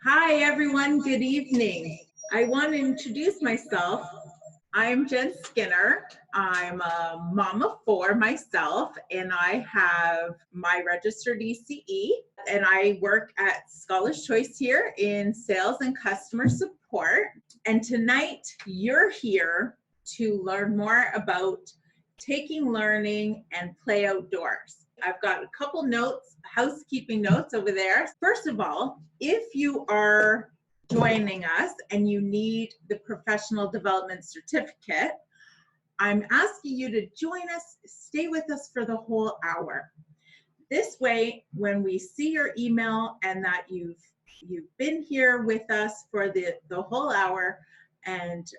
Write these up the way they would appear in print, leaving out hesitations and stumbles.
Hi, everyone. Good evening. I want to introduce myself. I'm Jen Skinner. I'm a mom of four myself, and I have my registered ECE, and I work at ScholarsChoice here in sales and customer support. And tonight, you're here to learn more about taking learning and play outdoors. I've got a couple notes, housekeeping notes over there. First of all, if you are joining us and you need the professional development certificate, I'm asking you to join us, stay with us for the whole hour. This way, when we see your email and that you've been here with us for the whole hour, and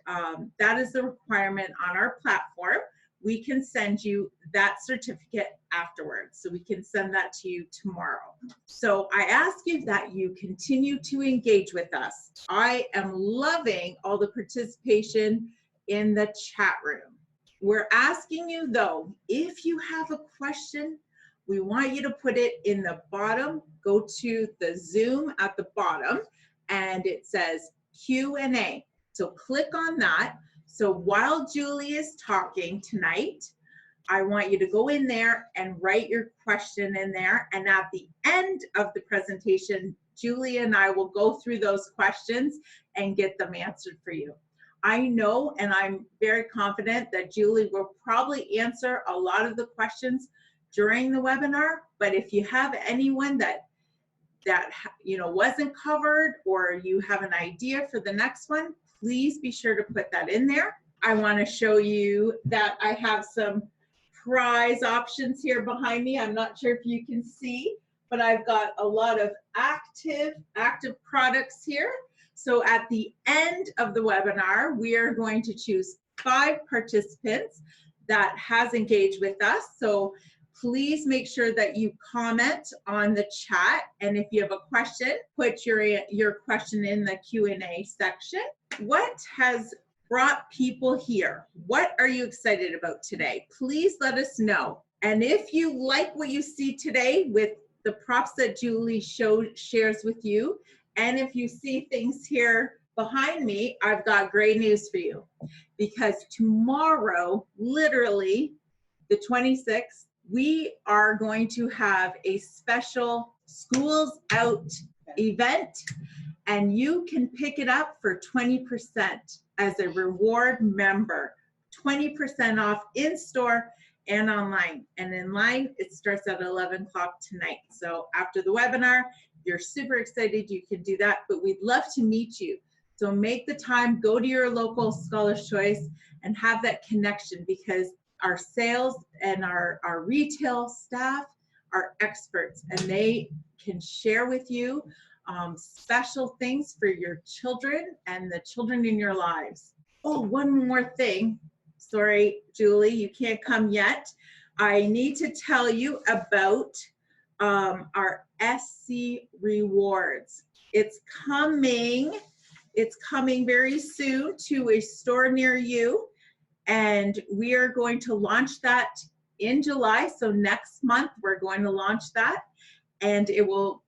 that is the requirement on our platform, we can send you that certificate afterwards. So we can send that to you tomorrow. So I ask you that you continue to engage with us. I am loving all the participation in the chat room. We're asking you though, if you have a question, we want you to put it in the bottom. Go to the Zoom at the bottom and it says Q&A. So click on that. So while Julie is talking tonight, I want you to go in there and write your question in there. And at the end of the presentation, Julie and I will go through those questions and get them answered for you. I know, and I'm very confident that Julie will probably answer a lot of the questions during the webinar, but if you have anyone that wasn't covered, or you have an idea for the next one, please be sure to put that in there. I want to show you that I have some prize options here behind me. I'm not sure if you can see, but I've got a lot of active products here. So at the end of the webinar, we are going to choose 5 participants that has engaged with us. So please make sure that you comment on the chat. And if you have a question, put your question in the Q&A section. What has brought people here? What are you excited about today? Please let us know. And if you like what you see today with the props that Julie shares with you, and if you see things here behind me, I've got great news for you. Because tomorrow, literally the 26th, we are going to have a special Schools Out event, and you can pick it up for 20% as a reward member. 20% off in store and online. And in line, it starts at 11 o'clock tonight. So after the webinar, you're super excited, you can do that, but we'd love to meet you. So make the time, go to your local ScholarsChoice and have that connection, because our sales and our retail staff are experts, and they can share with you special things for your children and the children in your lives. Oh, one more thing. Sorry, Julie, you can't come yet. I need to tell you about our SC Rewards. It's coming very soon to a store near you. And we are going to launch that in July. So next month, we're going to launch that. And it will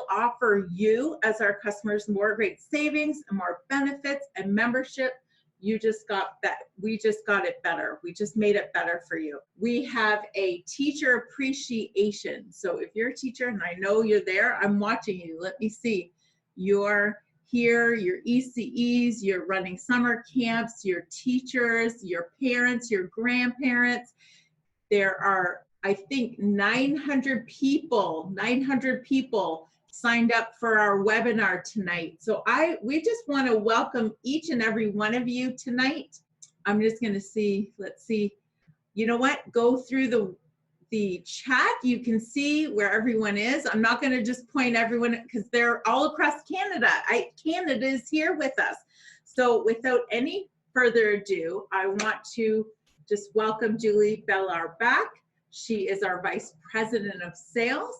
offer you as our customers more great savings and more benefits and membership. You just got that. We just got it better. We just made it better for you. We have a teacher appreciation. So if you're a teacher, and I know you're there, I'm watching you. Let me see. You're here, your ECEs, you're running summer camps, your teachers, your parents, your grandparents. There are, I think, 900 people signed up for our webinar tonight. So we just want to welcome each and every one of you tonight. I'm just going to see, let's see. You know what? Go through the chat. You can see where everyone is. I'm not going to just point everyone, because they're all across Canada. Canada is here with us. So without any further ado, I want to just welcome Julie Bellar back. She is our Vice President of Sales.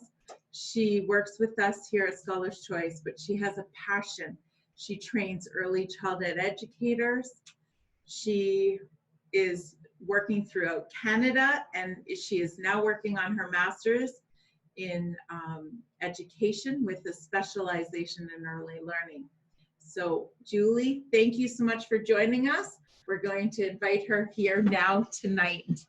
She works with us here at ScholarsChoice, but she has a passion. She trains early childhood educators. She is working throughout Canada, and she is now working on her master's in education with a specialization in early learning. So Julie, thank you so much for joining us. We're going to invite her here now tonight.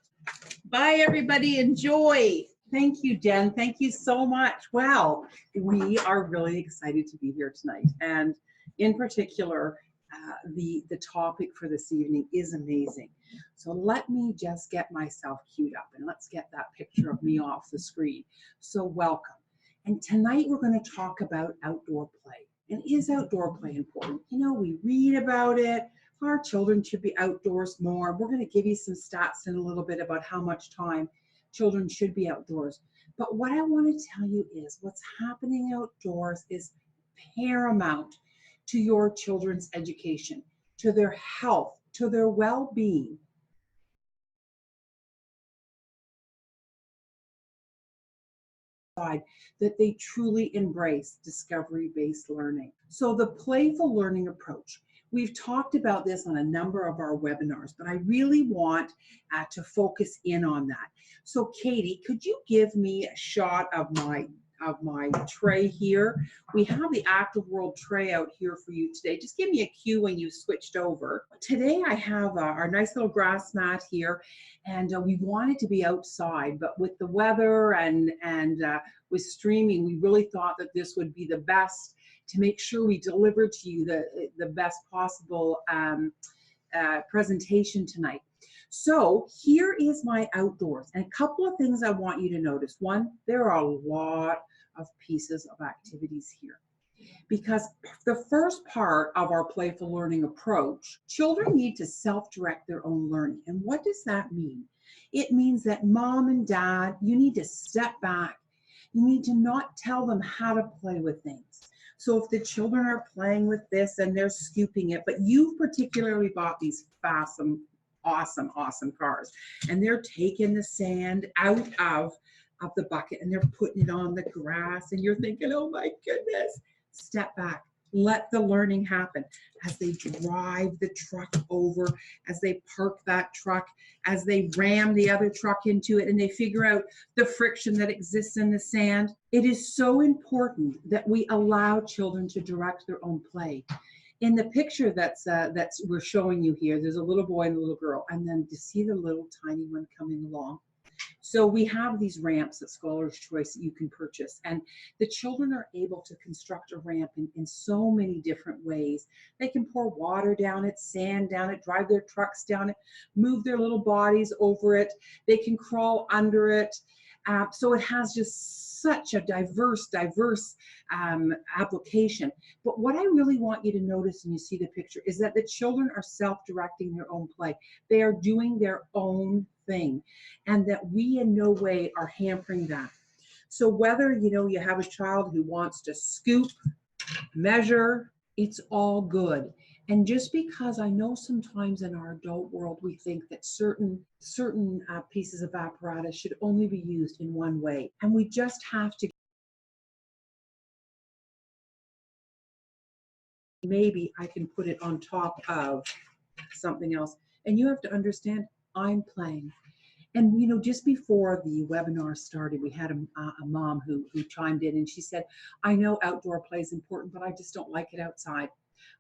Bye, everybody. Enjoy. Thank you, Jen. Thank you so much. Well, we are really excited to be here tonight. And in particular, the topic for this evening is amazing. So let me just get myself queued up and let's get that picture of me off the screen. So welcome. And tonight we're going to talk about outdoor play. And is outdoor play important? You know, we read about it. Our children should be outdoors more. We're going to give you some stats in a little bit about how much time children should be outdoors. But what I want to tell you is what's happening outdoors is paramount to your children's education, to their health, to their well-being. That they truly embrace discovery-based learning. So the playful learning approach. We've talked about this on a number of our webinars, but I really want to focus in on that. So Katie, could you give me a shot of my tray here? We have the Active World tray out here for you today. Just give me a cue when you switched over. Today I have our nice little grass mat here, and we wanted to be outside, but with the weather and with streaming, we really thought that this would be the best to make sure we deliver to you the best possible presentation tonight. So here is my outdoors, and a couple of things I want you to notice. One, there are a lot of pieces of activities here, because the first part of our playful learning approach, children need to self-direct their own learning. And what does that mean? It means that mom and dad, you need to step back. You need to not tell them how to play with things. So if the children are playing with this and they're scooping it, but you've particularly bought these awesome cars, and they're taking the sand out of the bucket and they're putting it on the grass, and you're thinking, oh my goodness, step back. Let the learning happen as they drive the truck over, as they park that truck, as they ram the other truck into it, and they figure out the friction that exists in the sand. It is so important that we allow children to direct their own play. In the picture that's we're showing you here, there's a little boy and a little girl, and then to see the little tiny one coming along. So we have these ramps at ScholarsChoice that you can purchase, and the children are able to construct a ramp in so many different ways. They can pour water down it, sand down it, drive their trucks down it, move their little bodies over it. They can crawl under it. So it has just such a diverse application. But what I really want you to notice when you see the picture is that the children are self-directing their own play. They are doing their own thing, and that we in no way are hampering that. So whether you have a child who wants to scoop, measure, it's all good. And just because I know sometimes in our adult world we think that certain pieces of apparatus should only be used in one way, and we just have to. Maybe I can put it on top of something else, and you have to understand I'm playing. And just before the webinar started, we had a mom who chimed in, and she said, I know outdoor play is important, but I just don't like it outside.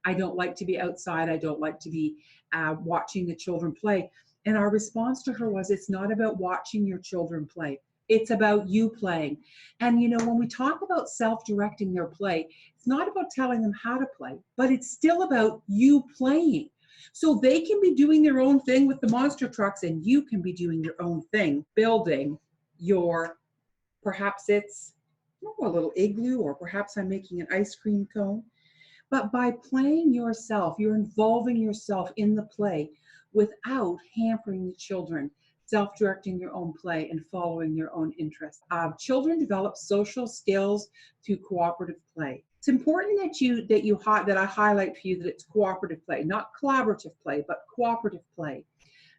I don't like to be outside. I don't like to be watching the children play. And our response to her was, it's not about watching your children play. It's about you playing. And when we talk about self-directing their play, it's not about telling them how to play, but it's still about you playing. So they can be doing their own thing with the monster trucks, and you can be doing your own thing, building your, perhaps it's a little igloo, or perhaps I'm making an ice cream cone. But by playing yourself, you're involving yourself in the play without hampering the children, self-directing their own play and following their own interests. Children develop social skills through cooperative play. It's important that I highlight for you that it's cooperative play, not collaborative play, but cooperative play,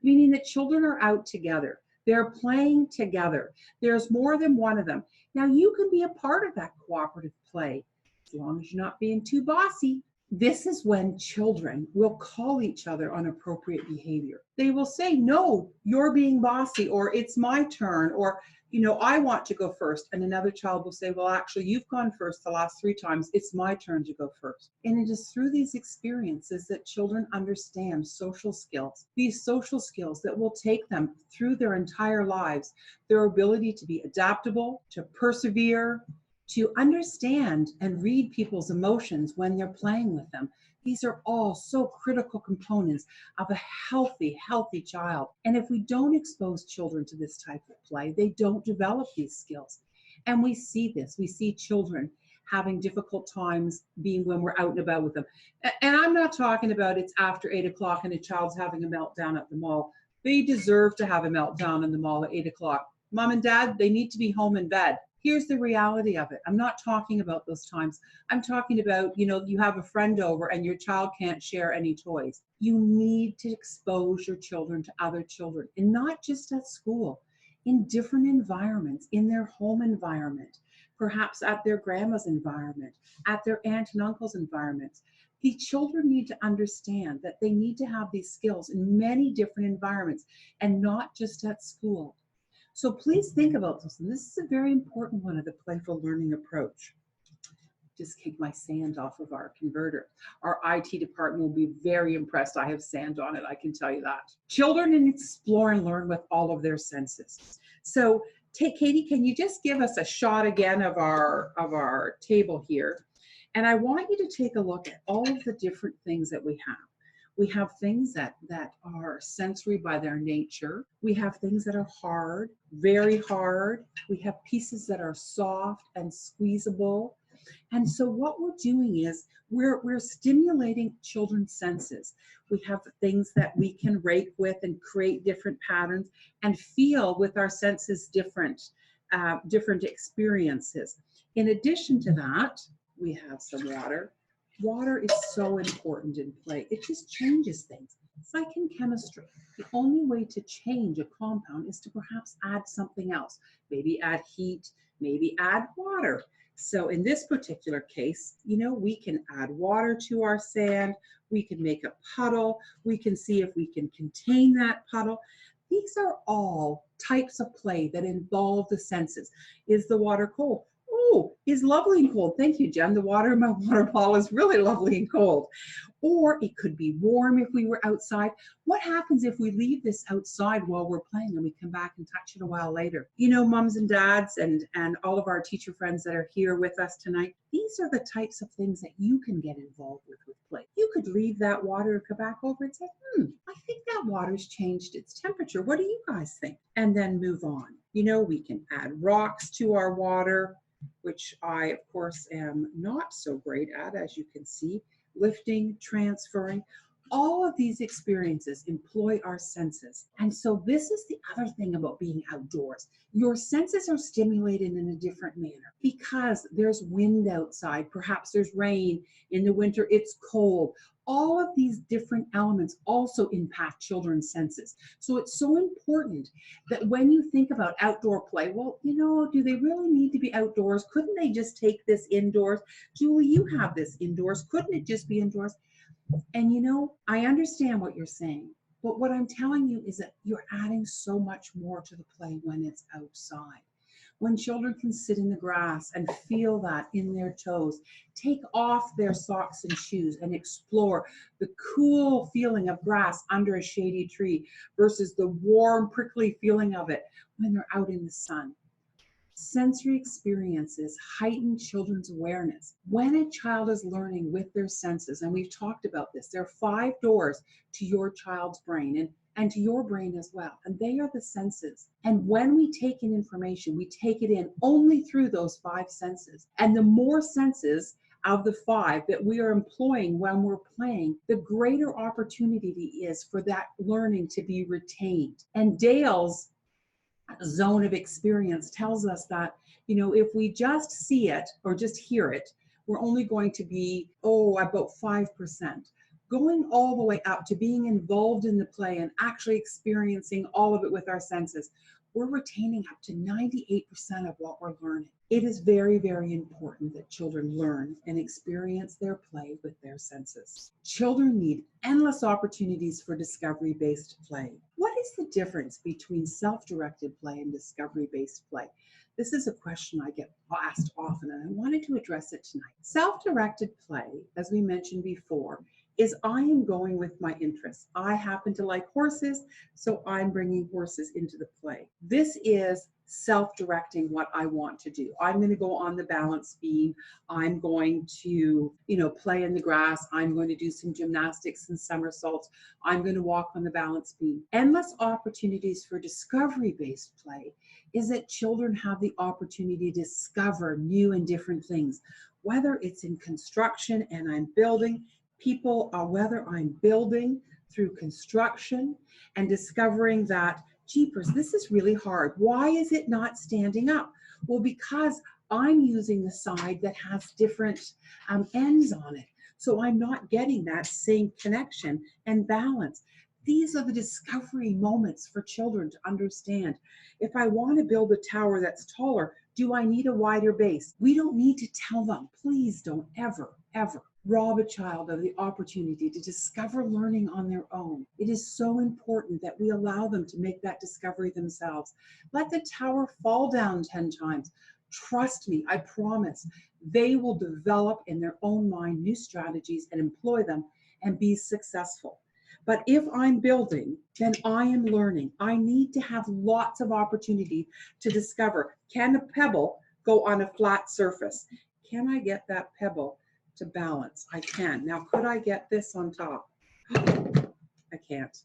meaning that children are out together. They're playing together. There's more than one of them. Now you can be a part of that cooperative play as long as you're not being too bossy. This is when children will call each other on appropriate behavior. They will say, no, you're being bossy, or it's my turn, or I want to go first. And another child will say, well, actually, you've gone first the last 3 times. It's my turn to go first. And it is through these experiences that children understand social skills, these social skills that will take them through their entire lives, their ability to be adaptable, to persevere, to understand and read people's emotions when they're playing with them. These are all so critical components of a healthy child. And if we don't expose children to this type of play, they don't develop these skills. And we see this. We see children having difficult times being when we're out and about with them. And I'm not talking about it's after 8 o'clock and a child's having a meltdown at the mall. They deserve to have a meltdown in the mall at 8 o'clock. Mom and dad, they need to be home in bed. Here's the reality of it. I'm not talking about those times. I'm talking about, you have a friend over and your child can't share any toys. You need to expose your children to other children, and not just at school, in different environments, in their home environment, perhaps at their grandma's environment, at their aunt and uncle's environments. The children need to understand that they need to have these skills in many different environments and not just at school. So please think about this, and this is a very important one of the playful learning approach. Just kick my sand off of our converter. Our IT department will be very impressed. I have sand on it, I can tell you that. Children explore and learn with all of their senses. So Katie, can you just give us a shot again of our table here? And I want you to take a look at all of the different things that we have. We have things that are sensory by their nature. We have things that are hard, very hard. We have pieces that are soft and squeezable. And so what we're doing is we're stimulating children's senses. We have things that we can rake with and create different patterns and feel with our senses different experiences. In addition to that, we have some water. Water is so important in play. It just changes things. It's like in chemistry. The only way to change a compound is to perhaps add something else. Maybe add heat, maybe add water. So in this particular case, we can add water to our sand. We can make a puddle. We can see if we can contain that puddle. These are all types of play that involve the senses. Is the water cold? Oh, is lovely and cold. Thank you, Jen. The water in my water bottle is really lovely and cold. Or it could be warm if we were outside. What happens if we leave this outside while we're playing and we come back and touch it a while later? Moms and dads and all of our teacher friends that are here with us tonight, these are the types of things that you can get involved with play. You could leave that water and come back over and say, I think that water's changed its temperature. What do you guys think? And then move on. We can add rocks to our water, which I, of course, am not so great at, as you can see. Lifting, transferring, all of these experiences employ our senses. And so this is the other thing about being outdoors. Your senses are stimulated in a different manner because there's wind outside, perhaps there's rain. In the winter, it's cold. All of these different elements also impact children's senses. So it's so important that when you think about outdoor play, well, do they really need to be outdoors? Couldn't they just take this indoors? Julie, you have this indoors. Couldn't it just be indoors? And I understand what you're saying, but what I'm telling you is that you're adding so much more to the play when it's outside. When children can sit in the grass and feel that in their toes, take off their socks and shoes and explore the cool feeling of grass under a shady tree versus the warm, prickly feeling of it when they're out in the sun. Sensory experiences heighten children's awareness. When a child is learning with their senses, and we've talked about this, there are 5 doors to your child's brain and to your brain as well, and they are the senses. And when we take in information, we take it in only through those 5 senses. And the more senses of the 5 that we are employing when we're playing, the greater opportunity is for that learning to be retained. And Dale's zone of experience tells us that, if we just see it or just hear it, we're only going to be, about 5%. Going all the way up to being involved in the play and actually experiencing all of it with our senses, we're retaining up to 98% of what we're learning. It is very, very important that children learn and experience their play with their senses. Children need endless opportunities for discovery-based play. What is the difference between self-directed play and discovery-based play? This is a question I get asked often, and I wanted to address it tonight. Self-directed play, as we mentioned before, is I am going with my interests. I happen to like horses, so I'm bringing horses into the play. This is self-directing what I want to do. I'm going to go on the balance beam. I'm going to, play in the grass. I'm going to do some gymnastics and somersaults. I'm going to walk on the balance beam. Endless opportunities for discovery-based play is that children have the opportunity to discover new and different things, whether it's in construction and I'm building, whether I'm building through construction and discovering that, jeepers, this is really hard. Why is it not standing up? Well, because I'm using the side that has different ends on it. So I'm not getting that same connection and balance. These are the discovery moments for children to understand. If I want to build a tower that's taller, do I need a wider base? We don't need to tell them. Please don't ever, ever rob a child of the opportunity to discover learning on their own. It is so important that we allow them to make that discovery themselves. Let the tower fall down 10 times. Trust me, I promise, they will develop in their own mind new strategies and employ them and be successful. But if I'm building, then I am learning. I need to have lots of opportunity to discover, can a pebble go on a flat surface? Can I get that pebble to balance? I can. Now, could I get this on top? I can't.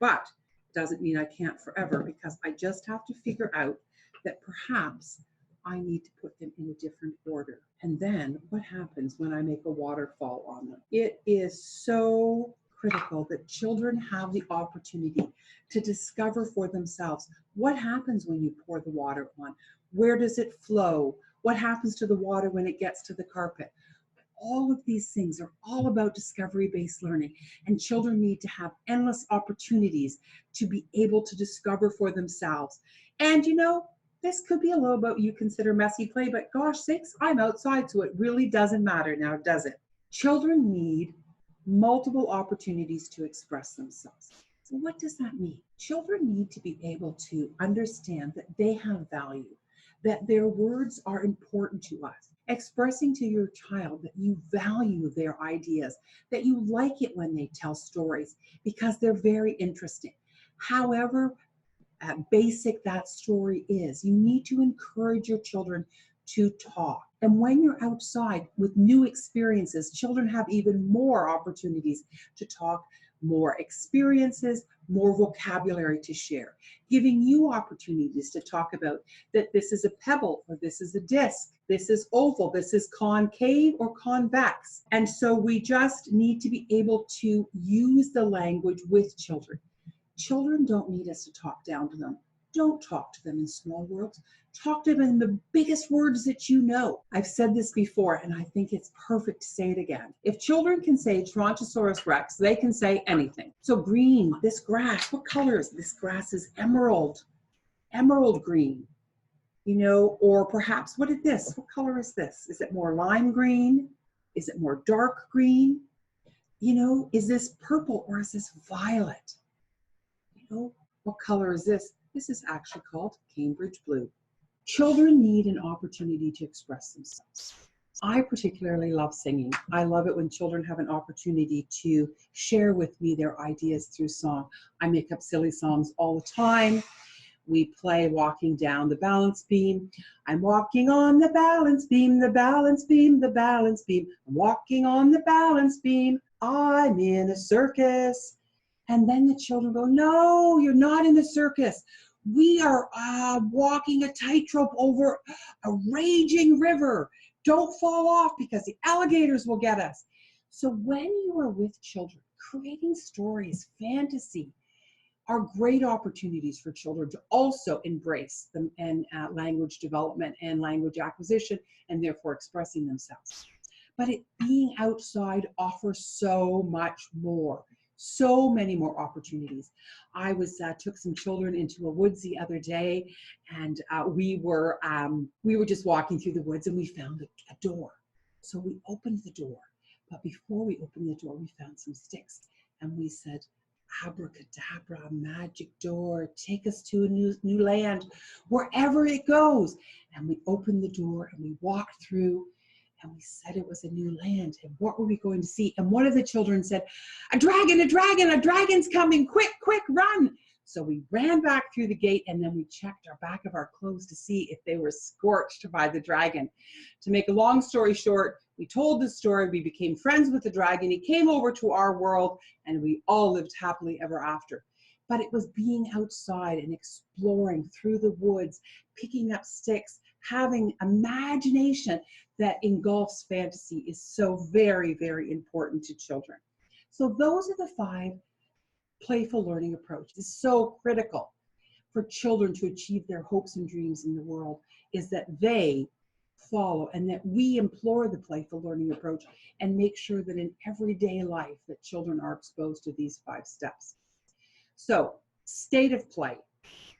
But it doesn't mean I can't forever, because I just have to figure out that perhaps I need to put them in a different order. And then what happens when I make a waterfall on them? It is so critical that children have the opportunity to discover for themselves what happens when you pour the water on. Where does it flow? What happens to the water when it gets to the carpet? All of these things are all about discovery-based learning, and children need to have endless opportunities to be able to discover for themselves. And this could be a little bit you consider messy play, but gosh sakes, I'm outside, so it really doesn't matter now, does it? Children need multiple opportunities to express themselves. So what does that mean? Children need to be able to understand that they have value, that their words are important to us. Expressing to your child that you value their ideas, that you like it when they tell stories because they're very interesting. However basic that story is, you need to encourage your children to talk. And when you're outside with new experiences, children have even more opportunities to talk, more experiences, more vocabulary to share, giving you opportunities to talk about that this is a pebble, or this is a disc, this is oval, this is concave or convex. And so we just need to be able to use the language with children. Children don't need us to talk down to them. Don't talk to them in small words. Talk to them in the biggest words that you know. I've said this before, and I think it's perfect to say it again. If children can say Tyrannosaurus Rex, they can say anything. So green, this grass, what color is this? Grass is emerald green. Or perhaps, what is this? What color is this? Is it more lime green? Is it more dark green? Is this purple or is this violet? What color is this? This is actually called Cambridge blue. Children need an opportunity to express themselves. I particularly love singing. I love it when children have an opportunity to share with me their ideas through song. I make up silly songs all the time. We play walking down the balance beam. I'm walking on the balance beam, the balance beam, the balance beam. I'm walking on the balance beam. I'm in a circus. And then the children go, no, you're not in the circus. We are walking a tightrope over a raging river. Don't fall off because the alligators will get us. So when you are with children, creating stories, fantasy, are great opportunities for children to also embrace them and language development and language acquisition, and therefore expressing themselves. But being outside offers so much more. So many more opportunities. I took some children into a woods the other day, and we were just walking through the woods, and we found a door. So we opened the door, but before we opened the door, we found some sticks, and we said, "Abracadabra, magic door, take us to a new land, wherever it goes." And we opened the door, and we walked through, and we said it was a new land. And what were we going to see? And one of the children said, a dragon's coming, quick, run. So we ran back through the gate, and then we checked our back of our clothes to see if they were scorched by the dragon. To make a long story short, we told the story, we became friends with the dragon, he came over to our world, and we all lived happily ever after. But it was being outside and exploring through the woods, picking up sticks, having imagination that engulfs fantasy is so very, very important to children. So those are the 5 playful learning approaches. It's so critical for children to achieve their hopes and dreams in the world, is that they follow and that we implore the playful learning approach and make sure that in everyday life that children are exposed to these 5 steps. So, state of play.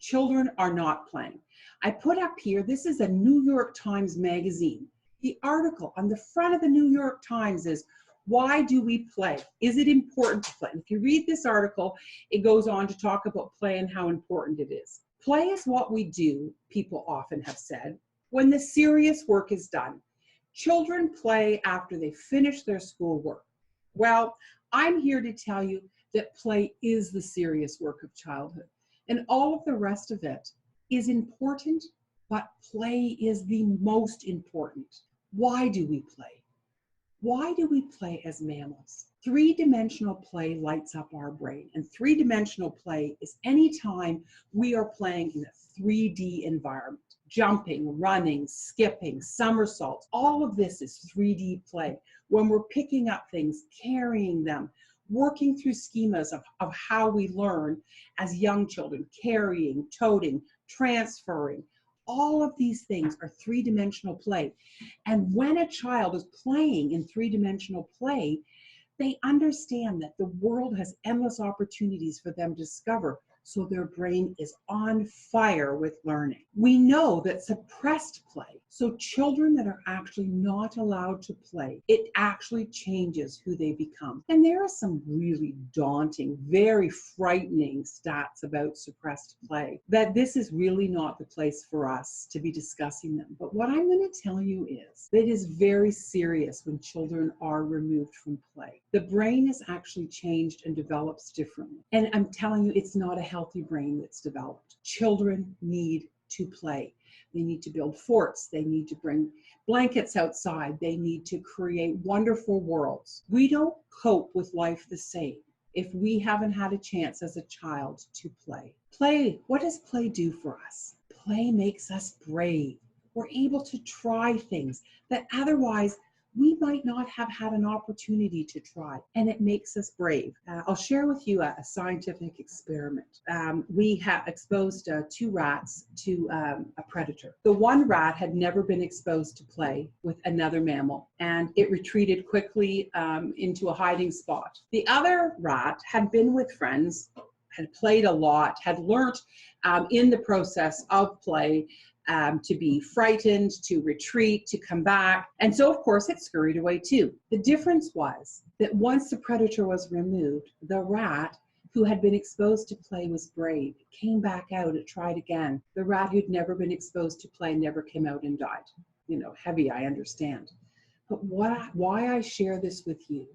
Children are not playing. I put up here, this is a New York Times magazine. The article on the front of the New York Times is, why do we play? Is it important to play? And if you read this article, it goes on to talk about play and how important it is. Play is what we do, people often have said, when the serious work is done. Children play after they finish their schoolwork. Well, I'm here to tell you that play is the serious work of childhood. And all of the rest of it is important, but play is the most important. Why do we play? Why do we play as mammals? 3-dimensional play lights up our brain, and 3-dimensional play is any time we are playing in a 3D environment. Jumping, running, skipping, somersaults, all of this is 3D play. When we're picking up things, carrying them, working through schemas of how we learn as young children, carrying, toting, transferring, all of these things are 3-dimensional play. And when a child is playing in 3-dimensional play, they understand that the world has endless opportunities for them to discover, so their brain is on fire with learning. We know that suppressed play, so children that are actually not allowed to play, it actually changes who they become. And there are some really daunting, very frightening stats about suppressed play, that this is really not the place for us to be discussing them. But what I'm going to tell you is that it is very serious when children are removed from play. The brain is actually changed and develops differently. And I'm telling you, it's not a healthy brain that's developed. Children need to play. They need to build forts. They need to bring blankets outside. They need to create wonderful worlds. We don't cope with life the same if we haven't had a chance as a child to play. Play, what does play do for us? Play makes us brave. We're able to try things that otherwise we might not have had an opportunity to try, and it makes us brave. I'll share with you a scientific experiment. We have exposed 2 rats to a predator. The one rat had never been exposed to play with another mammal, and it retreated quickly into a hiding spot. The other rat had been with friends, had played a lot, had learned in the process of play to be frightened, to retreat, to come back. And so, of course, it scurried away too. The difference was that once the predator was removed, the rat who had been exposed to play was brave. It came back out, it tried again. The rat who'd never been exposed to play never came out and died. You know, heavy, I understand. But why I share this with you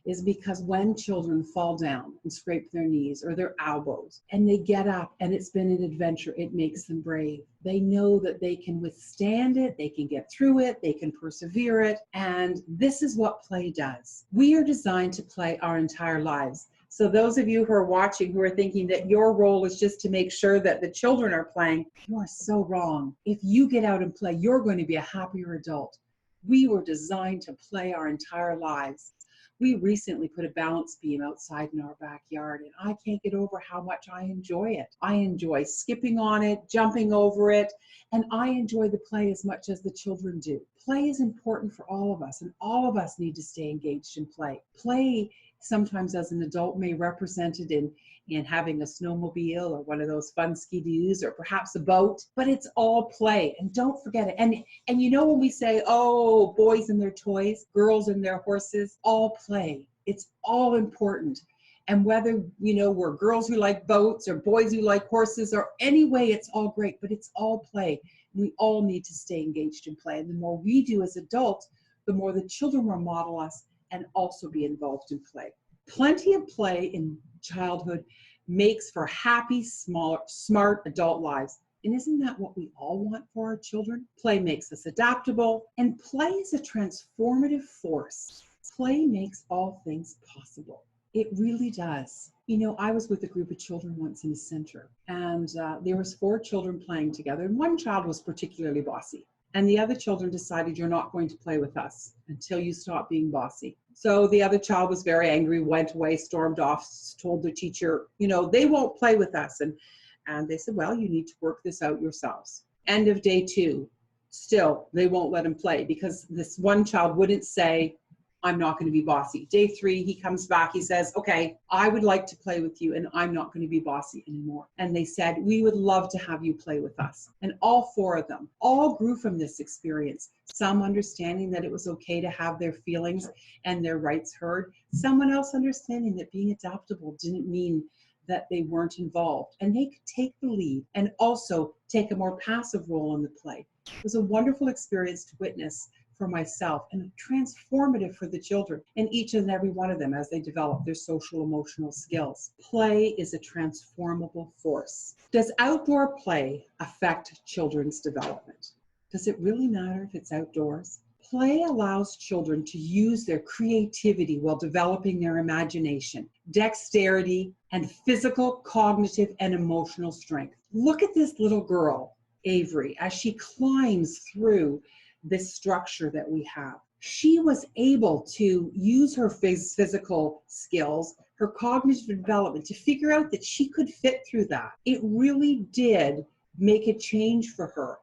is because when children fall down and scrape their knees or their elbows and they get up and it's been an adventure, it makes them brave. They know that they can withstand it, they can get through it, they can persevere it, and this is what play does. We are designed to play our entire lives. So those of you who are watching who are thinking that your role is just to make sure that the children are playing, you are so wrong. If you get out and play, you're going to be a happier adult. We were designed to play our entire lives. We recently put a balance beam outside in our backyard, and I can't get over how much I enjoy it. I enjoy skipping on it, jumping over it, and I enjoy the play as much as the children do. Play is important for all of us, and all of us need to stay engaged in play. Play sometimes as an adult may represent it in having a snowmobile or one of those fun ski-doos or perhaps a boat, but it's all play. And don't forget it. And you know when we say, oh, boys and their toys, girls and their horses, all play. It's all important. And whether, you know, we're girls who like boats or boys who like horses or any way, it's all great, but it's all play. We all need to stay engaged in play. And the more we do as adults, the more the children will model us and also be involved in play. Plenty of play in childhood makes for happy, smart adult lives. And isn't that what we all want for our children? Play makes us adaptable, and play is a transformative force. Play makes all things possible. It really does. You know, I was with a group of children once in a center, and there was 4 children playing together, and one child was particularly bossy. And the other children decided, you're not going to play with us until you stop being bossy. So the other child was very angry, went away, stormed off, told the teacher, you know, they won't play with us. And they said, well, you need to work this out yourselves. End of day 2, still, they won't let him play because this one child wouldn't say, I'm not going to be bossy. Day 3, he comes back, he says, okay, I would like to play with you and I'm not going to be bossy anymore. And they said, we would love to have you play with us. And all 4 of them all grew from this experience. Some understanding that it was okay to have their feelings and their rights heard. Someone else understanding that being adaptable didn't mean that they weren't involved. And they could take the lead and also take a more passive role in the play. It was a wonderful experience to witness for myself and transformative for the children and each and every one of them as they develop their social emotional skills. Play is a transformable force. Does outdoor play affect children's development? Does it really matter if it's outdoors? Play allows children to use their creativity while developing their imagination, dexterity, and physical, cognitive, and emotional strength. Look at this little girl, Avery, as she climbs through this structure that we have. She was able to use her physical skills, her cognitive development to figure out that she could fit through that. It really did make a change for her.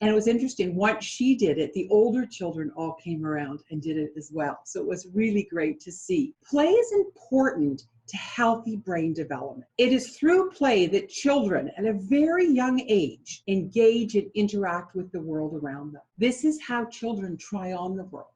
And it was interesting, once she did it, the older children all came around and did it as well. So it was really great to see. Play is important to healthy brain development. It is through play that children at a very young age engage and interact with the world around them. This is how children try on the world.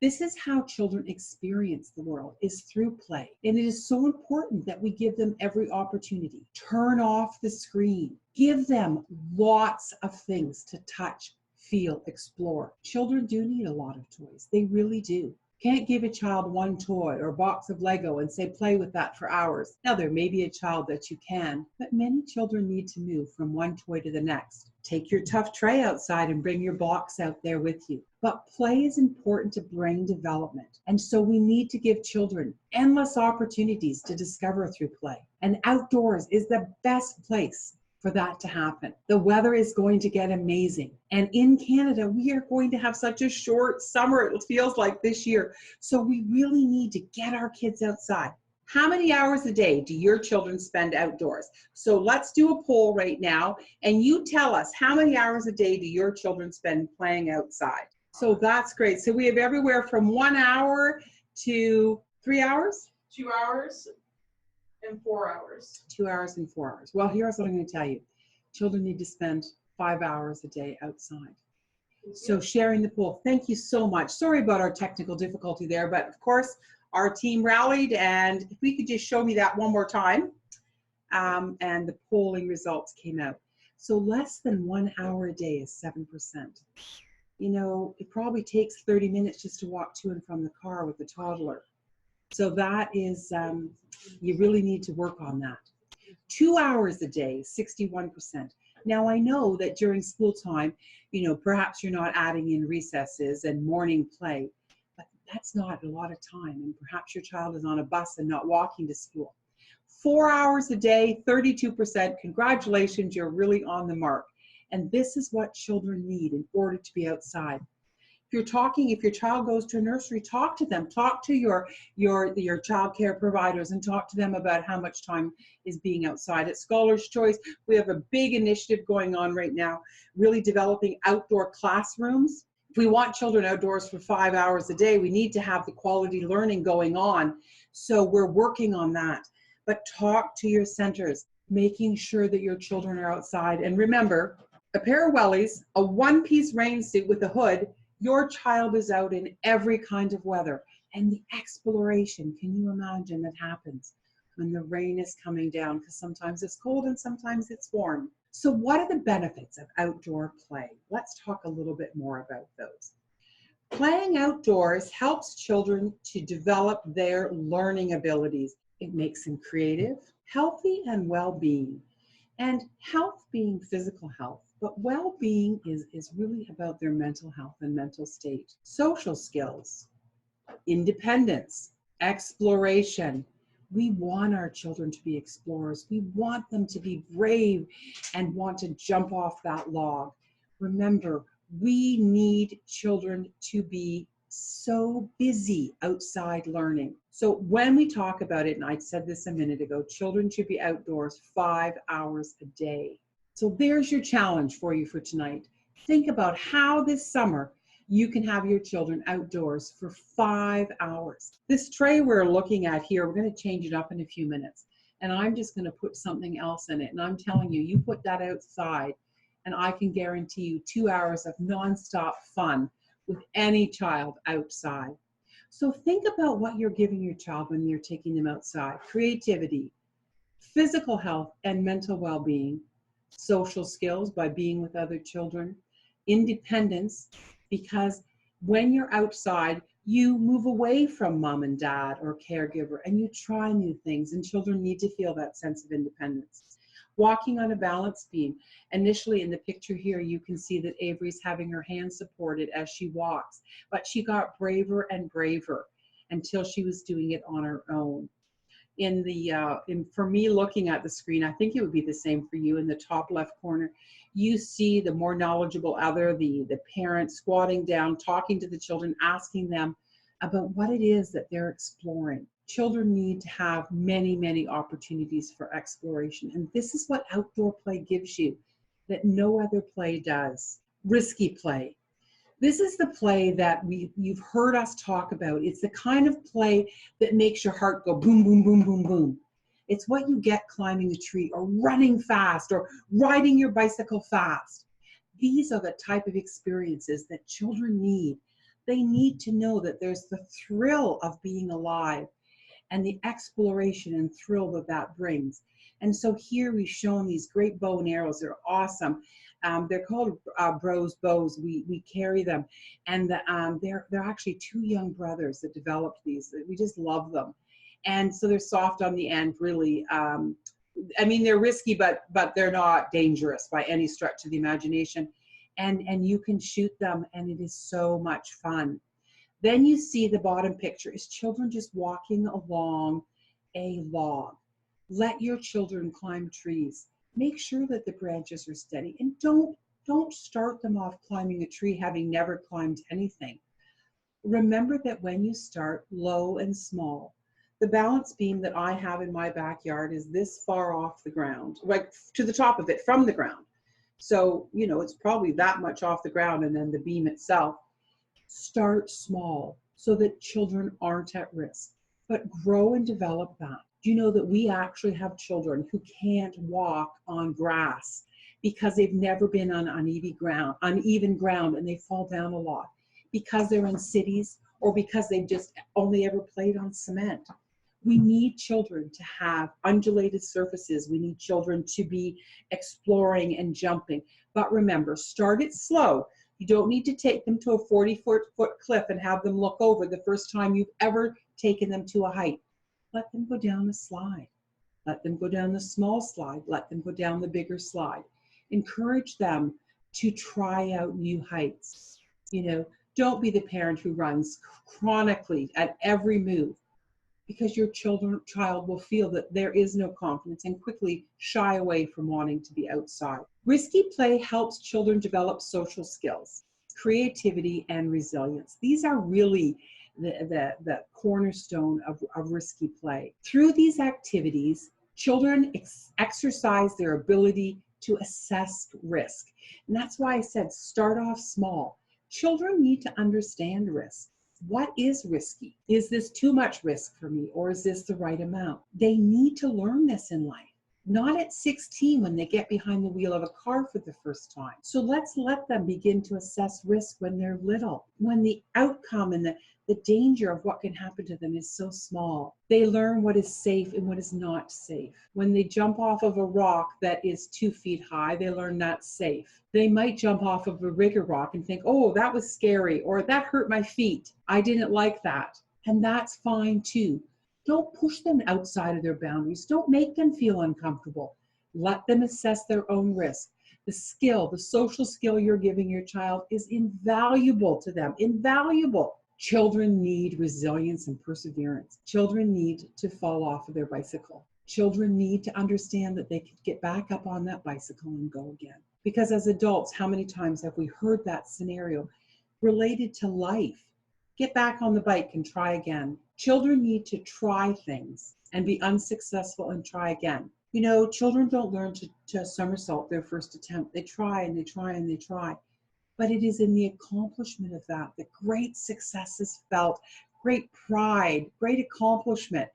This is how children experience the world, is through play. And it is so important that we give them every opportunity. Turn off the screen. Give them lots of things to touch, feel, explore. Children do need a lot of toys. They really do. Can't give a child one toy or a box of Lego and say, play with that for hours. Now, there may be a child that you can, but many children need to move from one toy to the next. Take your tough tray outside and bring your blocks out there with you. But play is important to brain development. And so we need to give children endless opportunities to discover through play. And outdoors is the best place for that to happen. The weather is going to get amazing. And in Canada, we are going to have such a short summer, it feels like this year. So we really need to get our kids outside. How many hours a day do your children spend outdoors? So let's do a poll right now, and you tell us, how many hours a day do your children spend playing outside? So that's great. So we have everywhere from 1 hour to 3 hours? 2 hours. And 4 hours. 2 hours and 4 hours. Well, here's what I'm going to tell you. Children need to spend 5 hours a day outside. So sharing the pool. Thank you so much. Sorry about our technical difficulty there, but of course, our team rallied, and if we could just show me that one more time. And the polling results came out. So less than 1 hour a day is 7%. You know, it probably takes 30 minutes just to walk to and from the car with a toddler. So that is, you really need to work on that. 2 hours a day, 61%. Now I know that during school time, you know, perhaps you're not adding in recesses and morning play, but that's not a lot of time. And perhaps your child is on a bus and not walking to school. 4 hours a day, 32%. Congratulations, you're really on the mark. And this is what children need in order to be outside. If your child goes to a nursery, talk to them. Talk to your childcare providers and talk to them about how much time is being outside. At ScholarsChoice, we have a big initiative going on right now, really developing outdoor classrooms. If we want children outdoors for 5 hours a day, we need to have the quality learning going on. So we're working on that. But talk to your centers, making sure that your children are outside. And remember, a pair of wellies, a one-piece rain suit with a hood, your child is out in every kind of weather. And the exploration, can you imagine that happens when the rain is coming down? Because sometimes it's cold and sometimes it's warm. So what are the benefits of outdoor play? Let's talk a little bit more about those. Playing outdoors helps children to develop their learning abilities. It makes them creative, healthy, and well-being. And health being physical health, but well-being is really about their mental health and mental state. Social skills, independence, exploration. We want our children to be explorers. We want them to be brave and want to jump off that log. Remember, we need children to be so busy outside learning. So when we talk about it, and I said this a minute ago, children should be outdoors 5 hours a day. So there's your challenge for you for tonight. Think about how this summer you can have your children outdoors for 5 hours. This tray we're looking at here, we're going to change it up in a few minutes. And I'm just going to put something else in it. And I'm telling you, you put that outside, and I can guarantee you 2 hours of nonstop fun with any child outside. So think about what you're giving your child when you're taking them outside. Creativity, physical health and mental well-being, social skills by being with other children, independence, because when you're outside, you move away from mom and dad or caregiver and you try new things, and children need to feel that sense of independence. Walking on a balance beam. Initially in the picture here, you can see that Avery's having her hand supported as she walks, but she got braver and braver until she was doing it on her own. For me looking at the screen, I think it would be the same for you. In the top left corner, you see the more knowledgeable other, the parent squatting down, talking to the children, asking them about what it is that they're exploring. Children need to have many, many opportunities for exploration. And this is what outdoor play gives you that no other play does. Risky play. This is the play that you've heard us talk about. It's the kind of play that makes your heart go boom, boom, boom, boom, boom. It's what you get climbing a tree or running fast or riding your bicycle fast. These are the type of experiences that children need. They need to know that there's the thrill of being alive and the exploration and thrill that that brings. And so here we've shown these great bow and arrows. They're awesome. They're called Bros bows. We carry them, and they're actually two young brothers that developed these. We just love them, and so they're soft on the end. Really, I mean, they're risky, but they're not dangerous by any stretch of the imagination. And you can shoot them, and it is so much fun. Then you see the bottom picture is children just walking along a log. Let your children climb trees. Make sure that the branches are steady, and don't start them off climbing a tree having never climbed anything. Remember that when you start low and small, the balance beam that I have in my backyard is this far off the ground, like to the top of it from the ground. So, you know, it's probably that much off the ground, and then the beam itself. Start small so that children aren't at risk, but grow and develop that. Do you know that we actually have children who can't walk on grass because they've never been on uneven ground, and they fall down a lot because they're in cities or because they've just only ever played on cement? We need children to have undulated surfaces. We need children to be exploring and jumping. But remember, start it slow. You don't need to take them to a 40-foot cliff and have them look over the first time you've ever taken them to a height. Let them go down the slide. Let them go down the small slide. Let them go down the bigger slide. Encourage them to try out new heights. You know, don't be the parent who runs chronically at every move, because your child will feel that there is no confidence and quickly shy away from wanting to be outside. Risky play helps children develop social skills, creativity, and resilience. These are really the cornerstone of risky play. Through these activities, children exercise their ability to assess risk. And that's why I said start off small. Children need to understand risk. What is risky? Is this too much risk for me, or is this the right amount? They need to learn this in life. Not at 16 when they get behind the wheel of a car for the first time. So let's let them begin to assess risk when they're little, when the outcome and the danger of what can happen to them is so small. They learn what is safe and what is not safe. When they jump off of a rock that is 2 feet high, they learn that's safe. They might jump off of a bigger rock and think, oh, that was scary, or that hurt my feet. I didn't like that. And that's fine too. Don't push them outside of their boundaries. Don't make them feel uncomfortable. Let them assess their own risk. The skill, the social skill you're giving your child is invaluable to them, invaluable. Children need resilience and perseverance. Children need to fall off of their bicycle. Children need to understand that they can get back up on that bicycle and go again. Because as adults, how many times have we heard that scenario related to life? Get back on the bike and try again. Children need to try things and be unsuccessful and try again. You know, children don't learn to somersault their first attempt. They try and they try and they try. But it is in the accomplishment of that great success is felt, great pride, great accomplishment.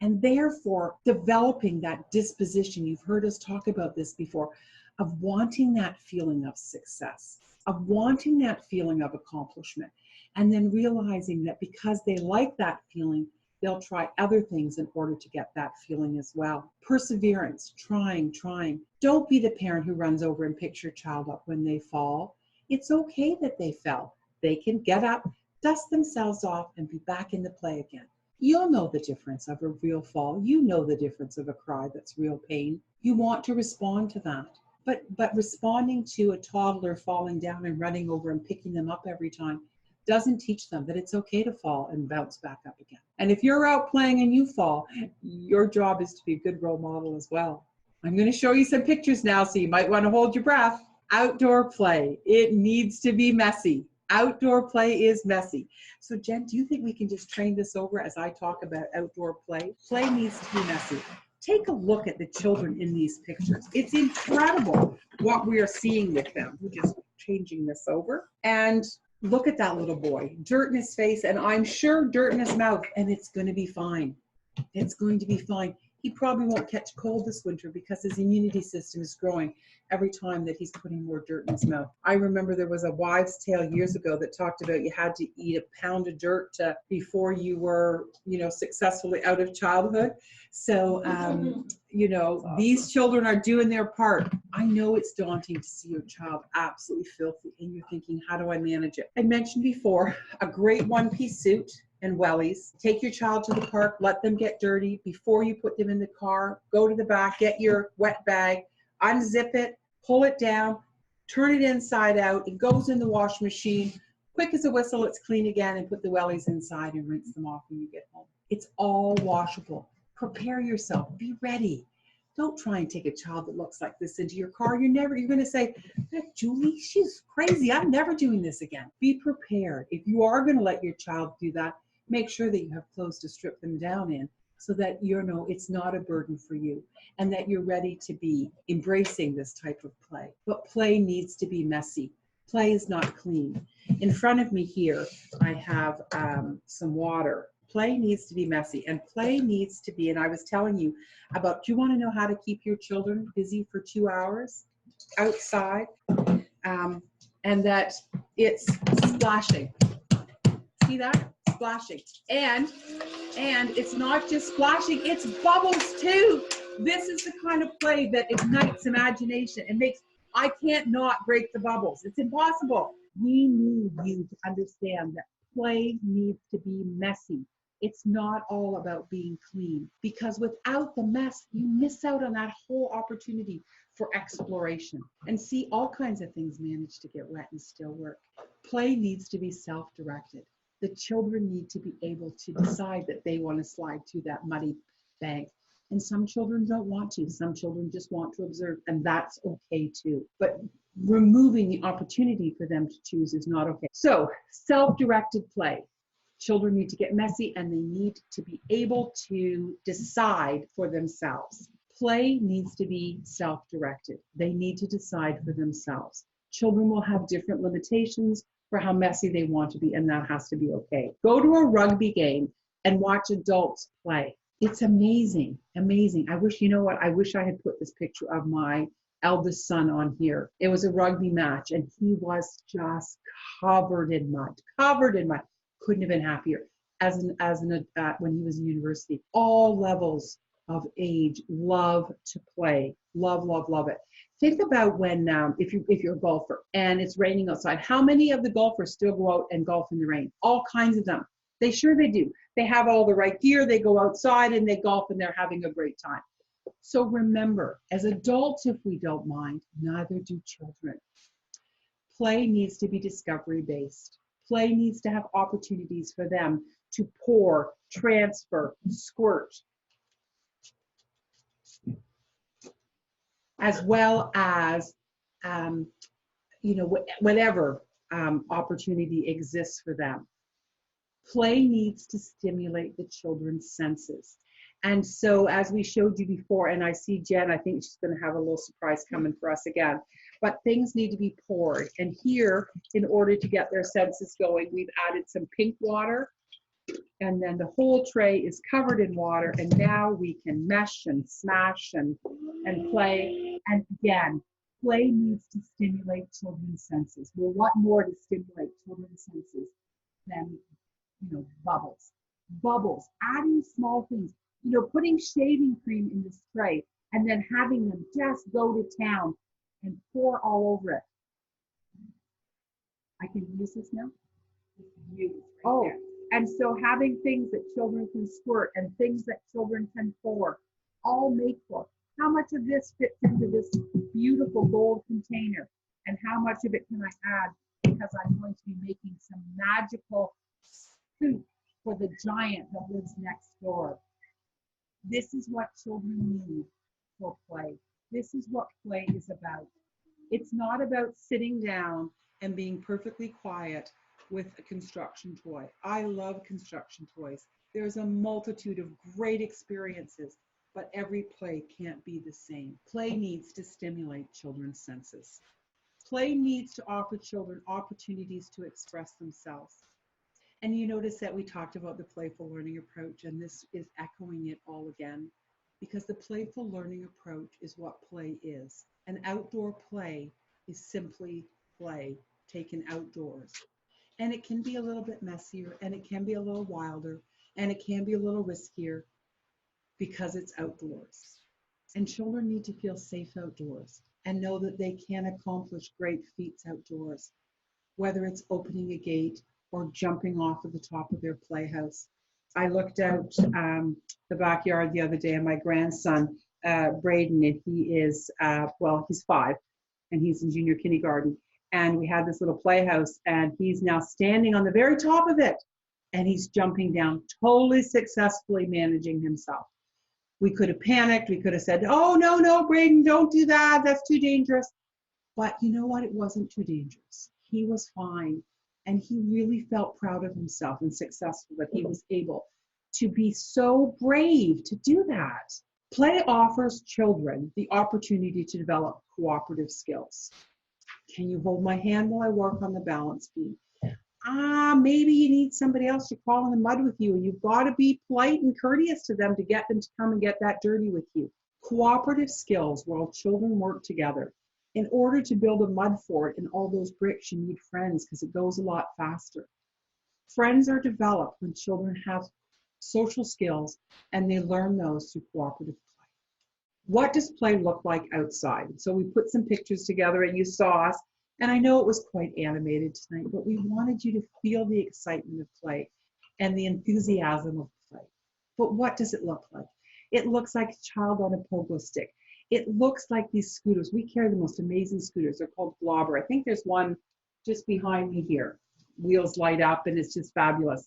And therefore, developing that disposition, you've heard us talk about this before, of wanting that feeling of success, of wanting that feeling of accomplishment. And then realizing that because they like that feeling, they'll try other things in order to get that feeling as well. Perseverance, trying. Don't be the parent who runs over and picks your child up when they fall. It's okay that they fell. They can get up, dust themselves off, and be back in the play again. You'll know the difference of a real fall. You know the difference of a cry that's real pain. You want to respond to that. But responding to a toddler falling down and running over and picking them up every time doesn't teach them that it's okay to fall and bounce back up again. And if you're out playing and you fall, your job is to be a good role model as well. I'm going to show you some pictures now, so you might want to hold your breath. Outdoor play. It needs to be messy. Outdoor play is messy. So Jen, do you think we can just train this over as I talk about outdoor play? Play needs to be messy. Take a look at the children in these pictures. It's incredible what we are seeing with them. We're just changing this over. And look at that little boy. Dirt in his face, and I'm sure dirt in his mouth, and it's going to be fine. It's going to be fine. He probably won't catch cold this winter because his immunity system is growing every time that he's putting more dirt in his mouth. I remember there was a wives' tale years ago that talked about you had to eat a pound of dirt before you were, successfully out of childhood. So, these children are doing their part. I know it's daunting to see your child absolutely filthy and you're thinking, how do I manage it? I mentioned before, a great one-piece suit and wellies. Take your child to the park, let them get dirty before you put them in the car. Go to the back, get your wet bag, unzip it, pull it down, turn it inside out. It goes in the wash machine. Quick as a whistle, it's clean again, and put the wellies inside and rinse them off when you get home. It's all washable. Prepare yourself, be ready. Don't try and take a child that looks like this into your car. You're going to say, Julie, she's crazy. I'm never doing this again. Be prepared. If you are going to let your child do that, make sure that you have clothes to strip them down in so that it's not a burden for you and that you're ready to be embracing this type of play. But play needs to be messy. Play is not clean. In front of me here, I have some water. Play needs to be messy, and play needs to be, and I was telling you about, do you want to know how to keep your children busy for 2 hours outside? And that it's splashing. See that? Splashing. And it's not just splashing, it's bubbles too. This is the kind of play that ignites imagination and makes, I can't not break the bubbles. It's impossible. We need you to understand that play needs to be messy. It's not all about being clean, because without the mess, you miss out on that whole opportunity for exploration and see all kinds of things manage to get wet and still work. Play needs to be self-directed. The children need to be able to decide that they want to slide through that muddy bank. And some children don't want to. Some children just want to observe, and that's okay too. But removing the opportunity for them to choose is not okay. So, self-directed play. Children need to get messy, and they need to be able to decide for themselves. Play needs to be self-directed. They need to decide for themselves. Children will have different limitations, for how messy they want to be, and that has to be okay. Go to a rugby game and watch adults play. It's amazing, amazing. I wish, you know what, I wish I had put this picture of my eldest son on here. It was a rugby match, and he was just covered in mud, covered in mud. Couldn't have been happier. When he was in university, all levels of age love to play, love, love, love it. Think about when, if you're a golfer and it's raining outside, how many of the golfers still go out and golf in the rain? All kinds of them. They do. They have all the right gear, they go outside and they golf and they're having a great time. So remember, as adults, if we don't mind, neither do children. Play needs to be discovery-based. Play needs to have opportunities for them to pour, transfer, squirt, as well as, whatever opportunity exists for them. Play needs to stimulate the children's senses. And so as we showed you before, and I see Jen, I think she's going to have a little surprise coming for us again, but things need to be poured. And here, in order to get their senses going, we've added some pink water, and then the whole tray is covered in water, and now we can mesh and smash and play. And again, play needs to stimulate children's senses. Well, what more to stimulate children's senses than, bubbles? Bubbles, adding small things, putting shaving cream in this tray and then having them just go to town and pour all over it. I can use this now? Oh, and so having things that children can squirt and things that children can pour, all make for. How much of this fits into this beautiful gold container? And how much of it can I add? Because I'm going to be making some magical soup for the giant that lives next door. This is what children need for play. This is what play is about. It's not about sitting down and being perfectly quiet with a construction toy. I love construction toys. There's a multitude of great experiences, but every play can't be the same. Play needs to stimulate children's senses. Play needs to offer children opportunities to express themselves. And you notice that we talked about the playful learning approach, and this is echoing it all again, because the playful learning approach is what play is. An outdoor play is simply play taken outdoors. And it can be a little bit messier, and it can be a little wilder, and it can be a little riskier because it's outdoors. And children need to feel safe outdoors and know that they can accomplish great feats outdoors, whether it's opening a gate or jumping off of the top of their playhouse. I looked out the backyard the other day, and my grandson, Braden, and he is, he's 5, and he's in junior kindergarten. And we had this little playhouse, and he's now standing on the very top of it, and he's jumping down, totally successfully managing himself. We could have panicked. We could have said, oh, no, Braden, don't do that. That's too dangerous. But you know what? It wasn't too dangerous. He was fine. And he really felt proud of himself and successful that he was able to be so brave to do that. Play offers children the opportunity to develop cooperative skills. Can you hold my hand while I work on the balance beam? Maybe you need somebody else to crawl in the mud with you, and you've got to be polite and courteous to them to get them to come and get that dirty with you. Cooperative skills where all children work together. In order to build a mud fort and all those bricks, you need friends because it goes a lot faster. Friends are developed when children have social skills and they learn those through cooperative play. What does play look like outside? So we put some pictures together and you saw us, and I know it was quite animated tonight, but we wanted you to feel the excitement of play and the enthusiasm of play. But what does it look like? It looks like a child on a pogo stick. It looks like these scooters. We carry the most amazing scooters. They're called Blobber. I think there's one just behind me here. Wheels light up, and it's just fabulous.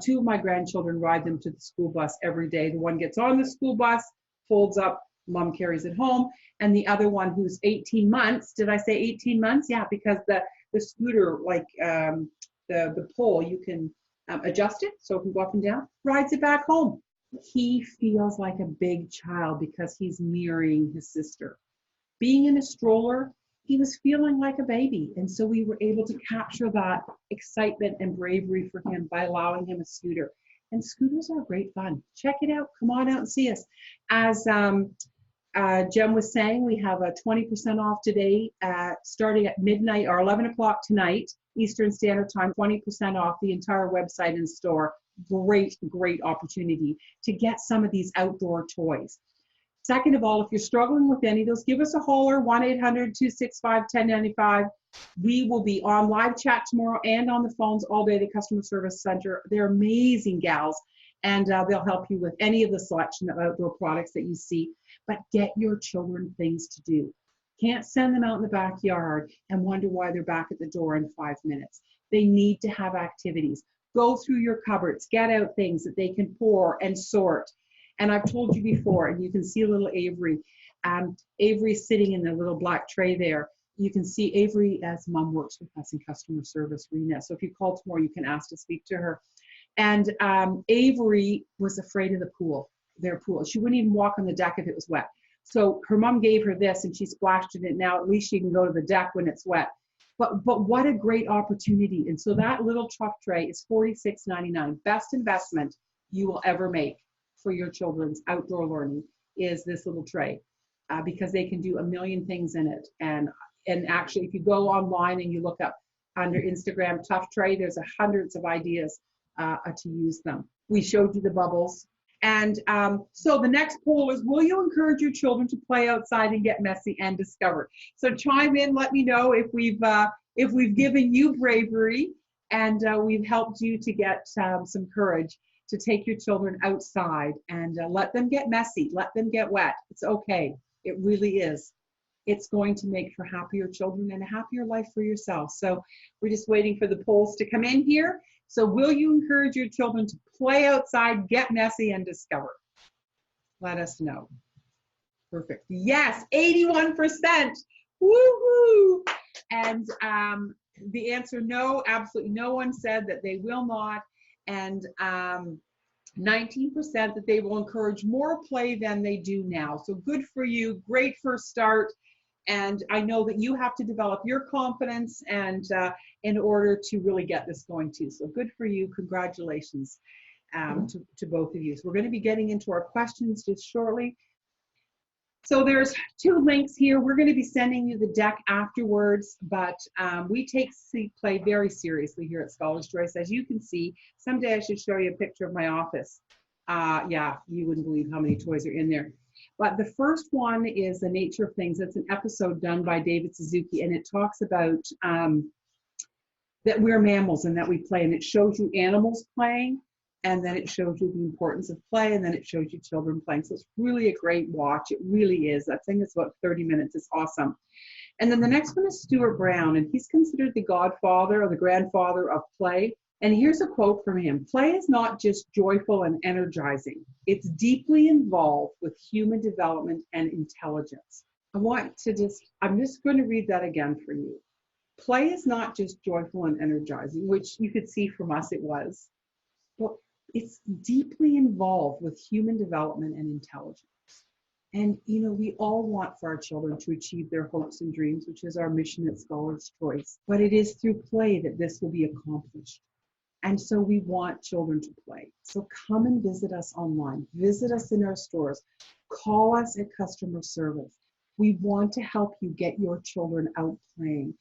2 of my grandchildren ride them to the school bus every day. The one gets on the school bus, folds up, mom carries it home. And the other one, who's 18 months, did I say 18 months? Yeah, because the scooter, like the pole, you can adjust it so it can go up and down, rides it back home. He feels like a big child because he's mirroring his sister. Being in a stroller he was feeling like a baby. And so we were able to capture that excitement and bravery for him by allowing him a scooter. And scooters are great fun. Check it out. Come on out and see us. As Jem was saying, we have a 20% off today, starting at midnight or 11 o'clock tonight, Eastern Standard Time, 20% off the entire website and store. Great, great opportunity to get some of these outdoor toys. Second of all, if you're struggling with any of those, give us a holler, 1-800-265-1095. We will be on live chat tomorrow and on the phones all day, the customer service center. They're amazing gals, and they'll help you with any of the selection of outdoor products that you see. But get your children things to do. Can't send them out in the backyard and wonder why they're back at the door in 5 minutes. They need to have activities. Go through your cupboards, get out things that they can pour and sort. And I've told you before, and you can see little Avery. Avery's sitting in the little black tray there. You can see Avery, as mom works with us in customer service, Rena. So if you call tomorrow, you can ask to speak to her. And Avery was afraid of the pool, their pool. She wouldn't even walk on the deck if it was wet. So her mom gave her this and she splashed in it. Now at least she can go to the deck when it's wet. But what a great opportunity. And so that little truck tray is $46.99. Best investment you will ever make for your children's outdoor learning is this little tray, because they can do a million things in it. And actually, if you go online and you look up under Instagram Tough Tray, there's hundreds of ideas to use them. We showed you the bubbles. And so the next poll is, will you encourage your children to play outside and get messy and discover? So chime in, let me know if we've given you bravery and we've helped you to get some courage to take your children outside and let them get messy, let them get wet. It's okay. It really is. It's going to make for happier children and a happier life for yourself. So we're just waiting for the polls to come in here. So will you encourage your children to play outside, get messy, and discover? Let us know. Perfect. Yes, 81%. Woohoo! And the answer, no, absolutely no one said that they will not. And 19% that they will encourage more play than they do now. So good for you. Great first start. And I know that you have to develop your confidence and in order to really get this going too. So good for you. Congratulations to both of you. So we're going to be getting into our questions just shortly. So there's 2 links here. We're going to be sending you the deck afterwards, but we take sleep play very seriously here at ScholarsChoice. As you can see, someday I should show you a picture of my office. Yeah, you wouldn't believe how many toys are in there. But the first one is The Nature of Things. It's an episode done by David Suzuki, and it talks about that we're mammals and that we play, and it shows you animals playing, and then it shows you the importance of play, and then it shows you children playing. So it's really a great watch. It really is. That thing is about 30 minutes. It's awesome. And then the next one is Stuart Brown, and he's considered the godfather or the grandfather of play. And here's a quote from him. Play is not just joyful and energizing. It's deeply involved with human development and intelligence. I'm just going to read that again for you. Play is not just joyful and energizing, which you could see from us it was, but it's deeply involved with human development and intelligence. And, you know, we all want for our children to achieve their hopes and dreams, which is our mission at ScholarsChoice. But it is through play that this will be accomplished. And so we want children to play. So come and visit us online. Visit us in our stores. Call us at customer service. We want to help you get your children out playing.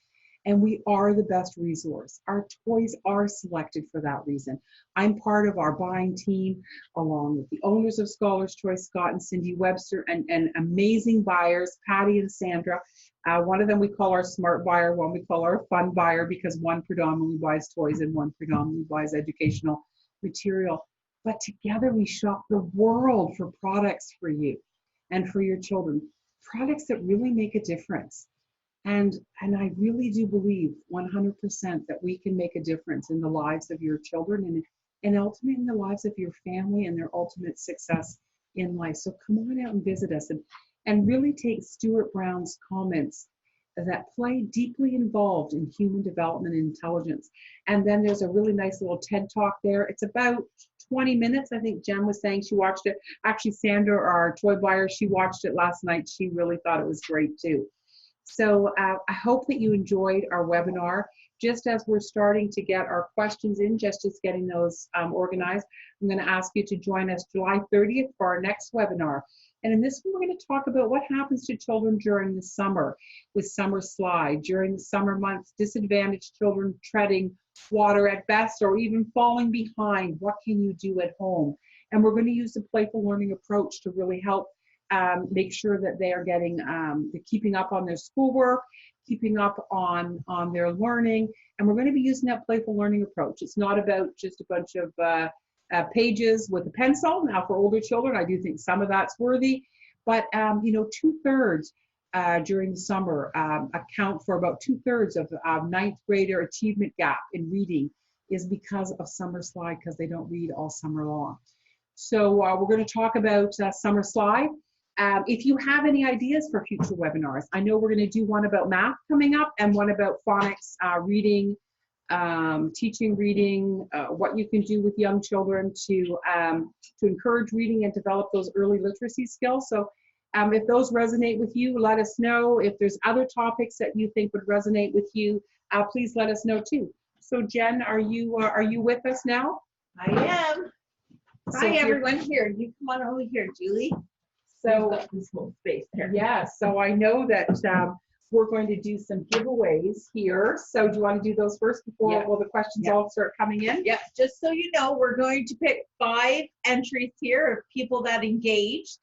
And we are the best resource. Our toys are selected for that reason. I'm part of our buying team, along with the owners of ScholarsChoice, Scott and Cindy Webster, and amazing buyers, Patty and Sandra. One of them we call our smart buyer, one we call our fun buyer, because one predominantly buys toys and one predominantly buys educational material. But together we shop the world for products for you and for your children, products that really make a difference. And I really do believe 100% that we can make a difference in the lives of your children and ultimately in the lives of your family and their ultimate success in life. So come on out and visit us and really take Stuart Brown's comments that play deeply involved in human development and intelligence. And then there's a really nice little TED Talk there. It's about 20 minutes. I think Jen was saying she watched it. Actually, Sandra, our toy buyer, she watched it last night. She really thought it was great too. So I hope that you enjoyed our webinar. Just as we're starting to get our questions in, just getting those organized, I'm going to ask you to join us July 30th for our next webinar. And in this one, we're going to talk about what happens to children during the summer with summer slide, during the summer months, disadvantaged children treading water at best or even falling behind. What can you do at home? And we're going to use the playful learning approach to really help make sure that they are getting, they're keeping up on their schoolwork, keeping up on their learning. And we're going to be using that playful learning approach. It's not about just a bunch of pages with a pencil. Now for older children, I do think some of that's worthy, but you know, 2/3 during the summer account for about 2/3 of ninth grader achievement gap in reading is because of summer slide, because they don't read all summer long. So we're going to talk about summer slide. If you have any ideas for future webinars, I know we're going to do one about math coming up and one about phonics, reading, teaching reading, what you can do with young children to encourage reading and develop those early literacy skills. So if those resonate with you, let us know. If there's other topics that you think would resonate with you, please let us know too. So Jen, are you with us now? I am. So Hi everyone, here. You come on over here, Julie. So got this whole space here. yeah, so I know that we're going to do some giveaways here. So do you want to do those first before the questions all start coming in? Yeah, just so you know, we're going to pick 5 entries here of people that engaged.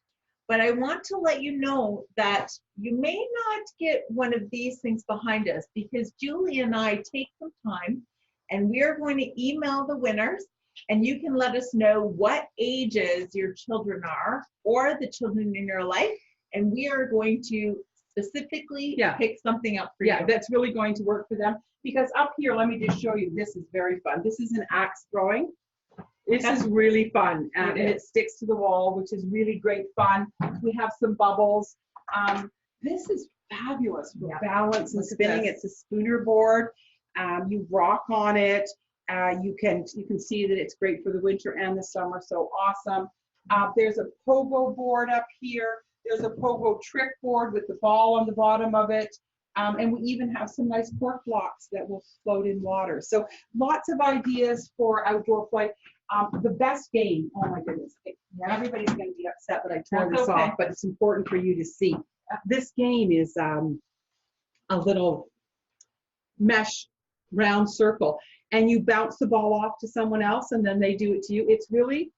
But I want to let you know that you may not get one of these things behind us because Julie and I take some time and we are going to email the winners, and you can let us know what ages your children are or the children in your life, and we are going to specifically pick something up for you. Yeah, that's really going to work for them, because up here, let me just show you, this is very fun. This is an axe throwing. This is really fun, and it sticks to the wall, which is really great fun. We have some bubbles. This is fabulous for balance and spinning. It's a spooner board. You rock on it. You can see that it's great for the winter and the summer, so awesome. There's a pogo board up here. There's a pogo trick board with the ball on the bottom of it. And we even have some nice cork blocks that will float in water. So lots of ideas for outdoor play. The best game, oh my goodness, everybody's going to be upset that I tore this off, but it's important for you to see. This game is a little mesh round circle, and you bounce the ball off to someone else and then they do it to you. It's really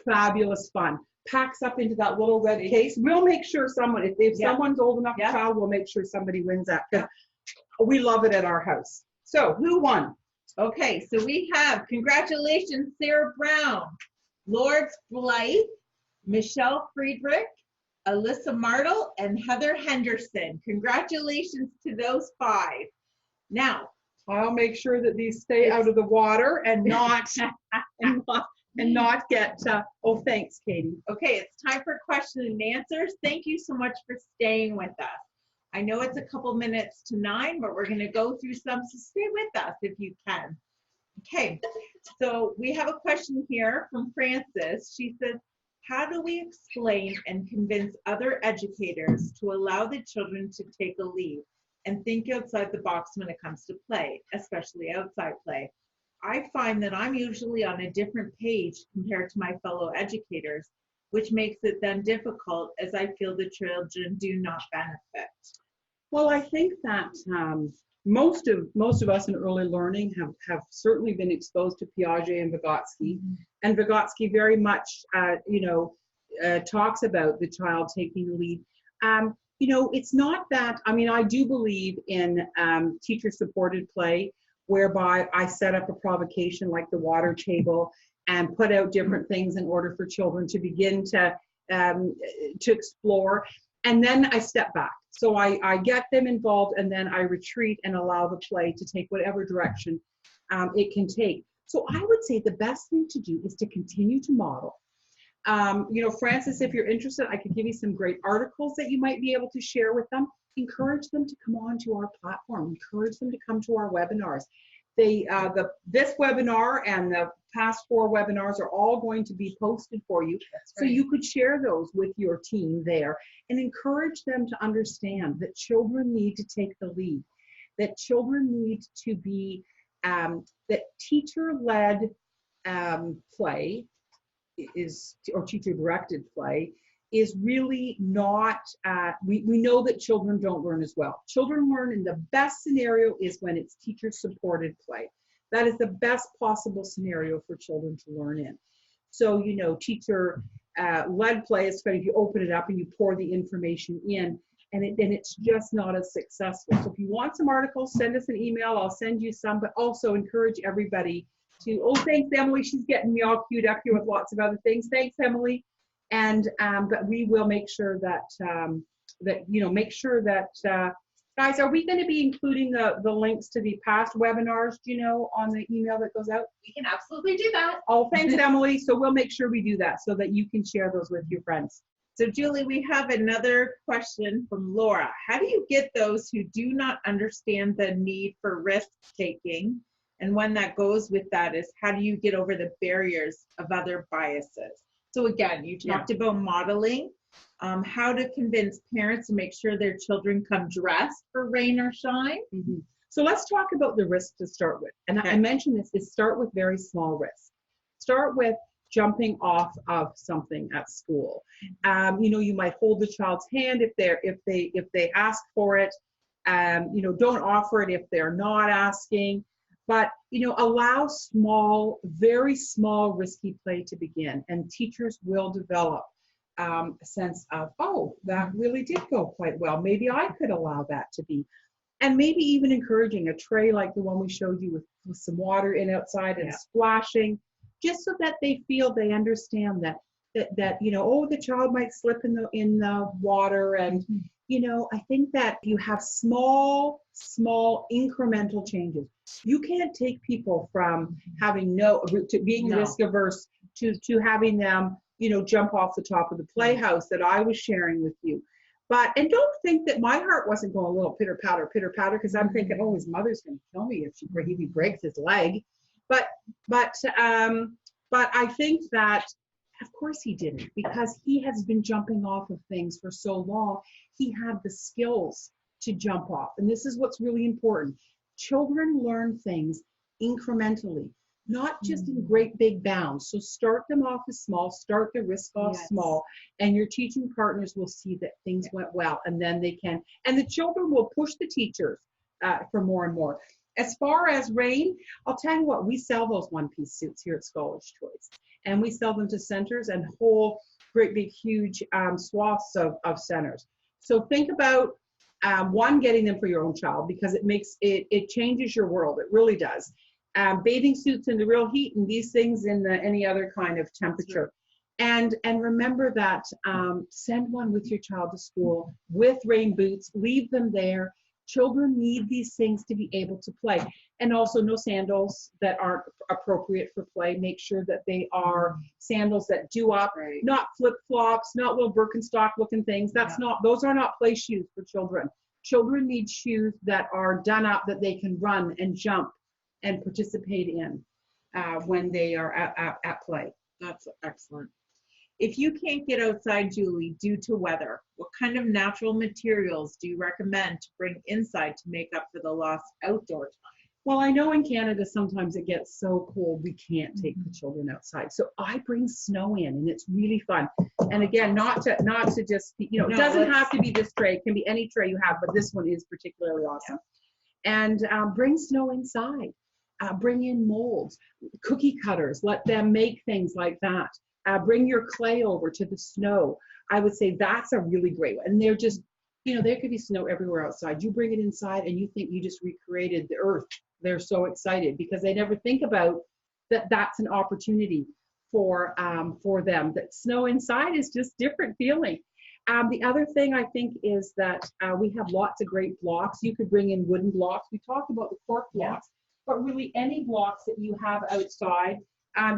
fabulous fun. Packs up into that little red case. We'll make sure someone, if someone's old enough, child, we'll make sure somebody wins that. We love it at our house. So who won? Okay, so we have, congratulations, Sarah Brown, Lord Blythe, Michelle Friedrich, Alyssa Martle, and Heather Henderson. Congratulations to those 5. Now, I'll make sure that these stay out of the water and not and not get, oh, thanks, Katie. Okay, it's time for question and answers. Thank you so much for staying with us. I know it's a couple minutes to 9, but we're going to go through some, so stay with us if you can. Okay, so we have a question here from Frances. She says, how do we explain and convince other educators to allow the children to take a lead and think outside the box when it comes to play, especially outside play? I find that I'm usually on a different page compared to my fellow educators, which makes it then difficult as I feel the children do not benefit. Well, I think that most of us in early learning have certainly been exposed to Piaget and Vygotsky, and Vygotsky very much, talks about the child taking the lead. It's not that, I mean, I do believe in teacher-supported play, whereby I set up a provocation like the water table and put out different things in order for children to begin to explore. And then I step back. So I get them involved, and then I retreat and allow the play to take whatever direction it can take. So I would say the best thing to do is to continue to model. Frances, if you're interested, I could give you some great articles that you might be able to share with them. Encourage them to come on to our platform. Encourage them to come to our webinars. This webinar and the past 4 webinars are all going to be posted for you. So you could share those with your team there and encourage them to understand that children need to take the lead, that children need to be, that teacher-led play is, or teacher-directed play is really not, we know that children don't learn as well. Children learn in the best scenario is when it's teacher-supported play. That is the best possible scenario for children to learn in. So, you know, teacher-led play is if you open it up and you pour the information in, and it's just not as successful. So if you want some articles, send us an email. I'll send you some, but also encourage everybody to, oh, thanks, Emily. She's getting me all queued up here with lots of other things. Thanks, Emily. And, but we will make sure that, guys, are we going to be including the links to the past webinars, do you know, on the email that goes out? We can absolutely do that. Oh, thanks, Emily. So we'll make sure we do that so that you can share those with your friends. So Julie, we have another question from Laura. How do you get those who do not understand the need for risk taking? And one that goes with that is, how do you get over the barriers of other biases? So again, you talked about modeling, how to convince parents to make sure their children come dressed for rain or shine. Mm-hmm. So let's talk about the risk to start with. And I mentioned this, is start with very small risks. Start with jumping off of something at school. You know, you might hold the child's hand if they ask for it. You know, don't offer it if they're not asking. But, you know, allow small, very small, risky play to begin, and teachers will develop a sense of, oh, that really did go quite well. Maybe I could allow that to be. And maybe even encouraging a tray like the one we showed you with some water in outside and splashing, just so that they feel, they understand that you know, oh, the child might slip in the water. And you know, I think that you have small incremental changes. You can't take people from having to being risk averse to having them, you know, jump off the top of the playhouse that I was sharing with you. And don't think that my heart wasn't going a little pitter patter, because I'm thinking, oh, his mother's going to kill me if he breaks his leg. But I think that, of course he didn't, because he has been jumping off of things for so long. He had the skills to jump off. And this is what's really important. Children learn things incrementally, not just in great big bounds. So start them off as small, start the risk off small, and your teaching partners will see that things went well, and then they can, and the children will push the teachers for more and more. As far as rain, I'll tell you what, we sell those one-piece suits here at ScholarsChoice, and we sell them to centers and whole great big huge swaths of centers. So think about one, getting them for your own child, because it changes your world. It really does. Bathing suits in the real heat, and these things in any other kind of temperature. And remember that send one with your child to school with rain boots. Leave them there. Children need these things to be able to play. And also no sandals that aren't appropriate for play. Make sure that they are sandals that do up, not flip-flops, not little Birkenstock looking things. Those are not play shoes for children. Children need shoes that are done up, that they can run and jump and participate in when they are at play. That's excellent. If you can't get outside, Julie, due to weather, what kind of natural materials do you recommend to bring inside to make up for the lost outdoor time? Well, I know in Canada sometimes it gets so cold we can't take the children outside. So I bring snow in, and it's really fun. And again, not to just, you know, it doesn't have to be this tray. It can be any tray you have, but this one is particularly awesome. And bring snow inside. Bring in molds, cookie cutters, let them make things like that. Bring your clay over to the snow. I would say that's a really great one. And they're just, you know, there could be snow everywhere outside. You bring it inside and you think you just recreated the earth. They're so excited because they never think about that's an opportunity for them. That snow inside is just different feeling. The other thing I think is that we have lots of great blocks. You could bring in wooden blocks. We talked about the cork blocks, but really any blocks that you have outside.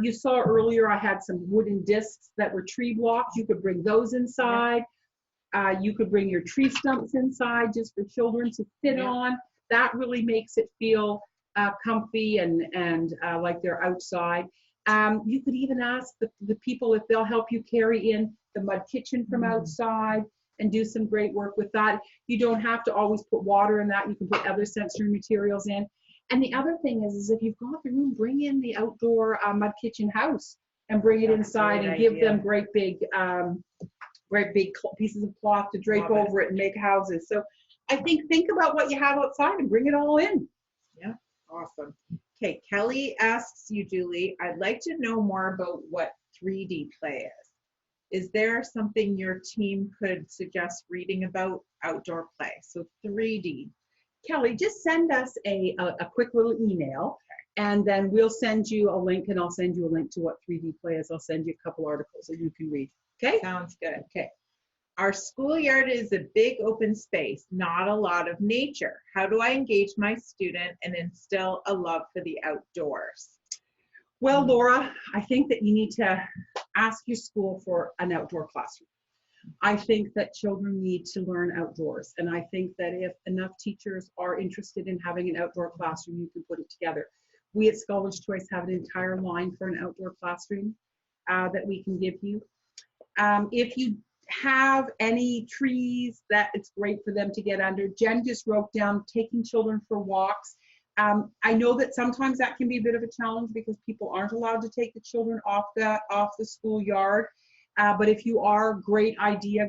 You saw earlier I had some wooden discs that were tree blocks. You could bring those inside. You could bring your tree stumps inside just for children to sit on. That really makes it feel comfy and like they're outside. You could even ask the people if they'll help you carry in the mud kitchen from outside and do some great work with that. You don't have to always put water in that. You can put other sensory materials in. And the other thing is if you've got the room, bring in the outdoor mud kitchen house and bring it inside and give them great big pieces of cloth to drape over it and make houses. So I think about what you have outside and bring it all in. Yeah, awesome. Okay, Kelly asks you, Julie, I'd like to know more about what 3D play is. Is there something your team could suggest reading about outdoor play? So 3D. Kelly, just send us a quick little email, and then we'll send you a link, and I'll send you a link to what 3D play is. I'll send you a couple articles that you can read. Okay? Sounds good. Okay. Our schoolyard is a big open space, not a lot of nature. How do I engage my student and instill a love for the outdoors? Well, Laura, I think that you need to ask your school for an outdoor classroom. I think that children need to learn outdoors. And I think that if enough teachers are interested in having an outdoor classroom, you can put it together. We at ScholarsChoice have an entire line for an outdoor classroom that we can give you. If you have any trees that it's great for them to get under. Jen just wrote down taking children for walks. I know that sometimes that can be a bit of a challenge because people aren't allowed to take the children off the schoolyard. But if you are, great idea,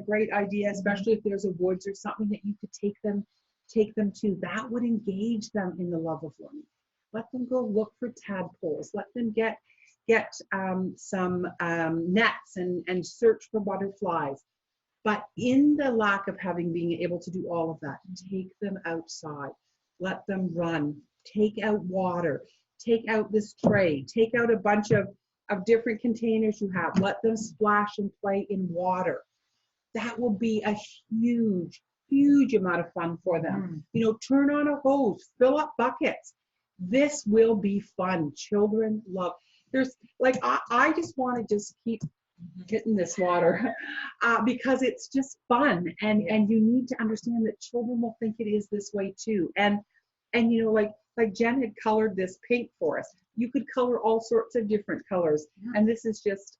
especially if there's a woods or something that you could take them to. That would engage them in the love of learning. Let them go look for tadpoles. Let them get some nets and search for butterflies. But in the lack of being able to do all of that, take them outside. Let them run. Take out water. Take out this tray. Take out a bunch of different containers you have. Let them splash and play in water. That will be a huge amount of fun for them. You know, turn on a hose, fill up buckets. This will be fun. Children love. There's like, I just want to just keep getting this water because it's just fun. And you need to understand that children will think it is this way too. And you know, like Jen had colored this pink for us. You could color all sorts of different colors. And this is just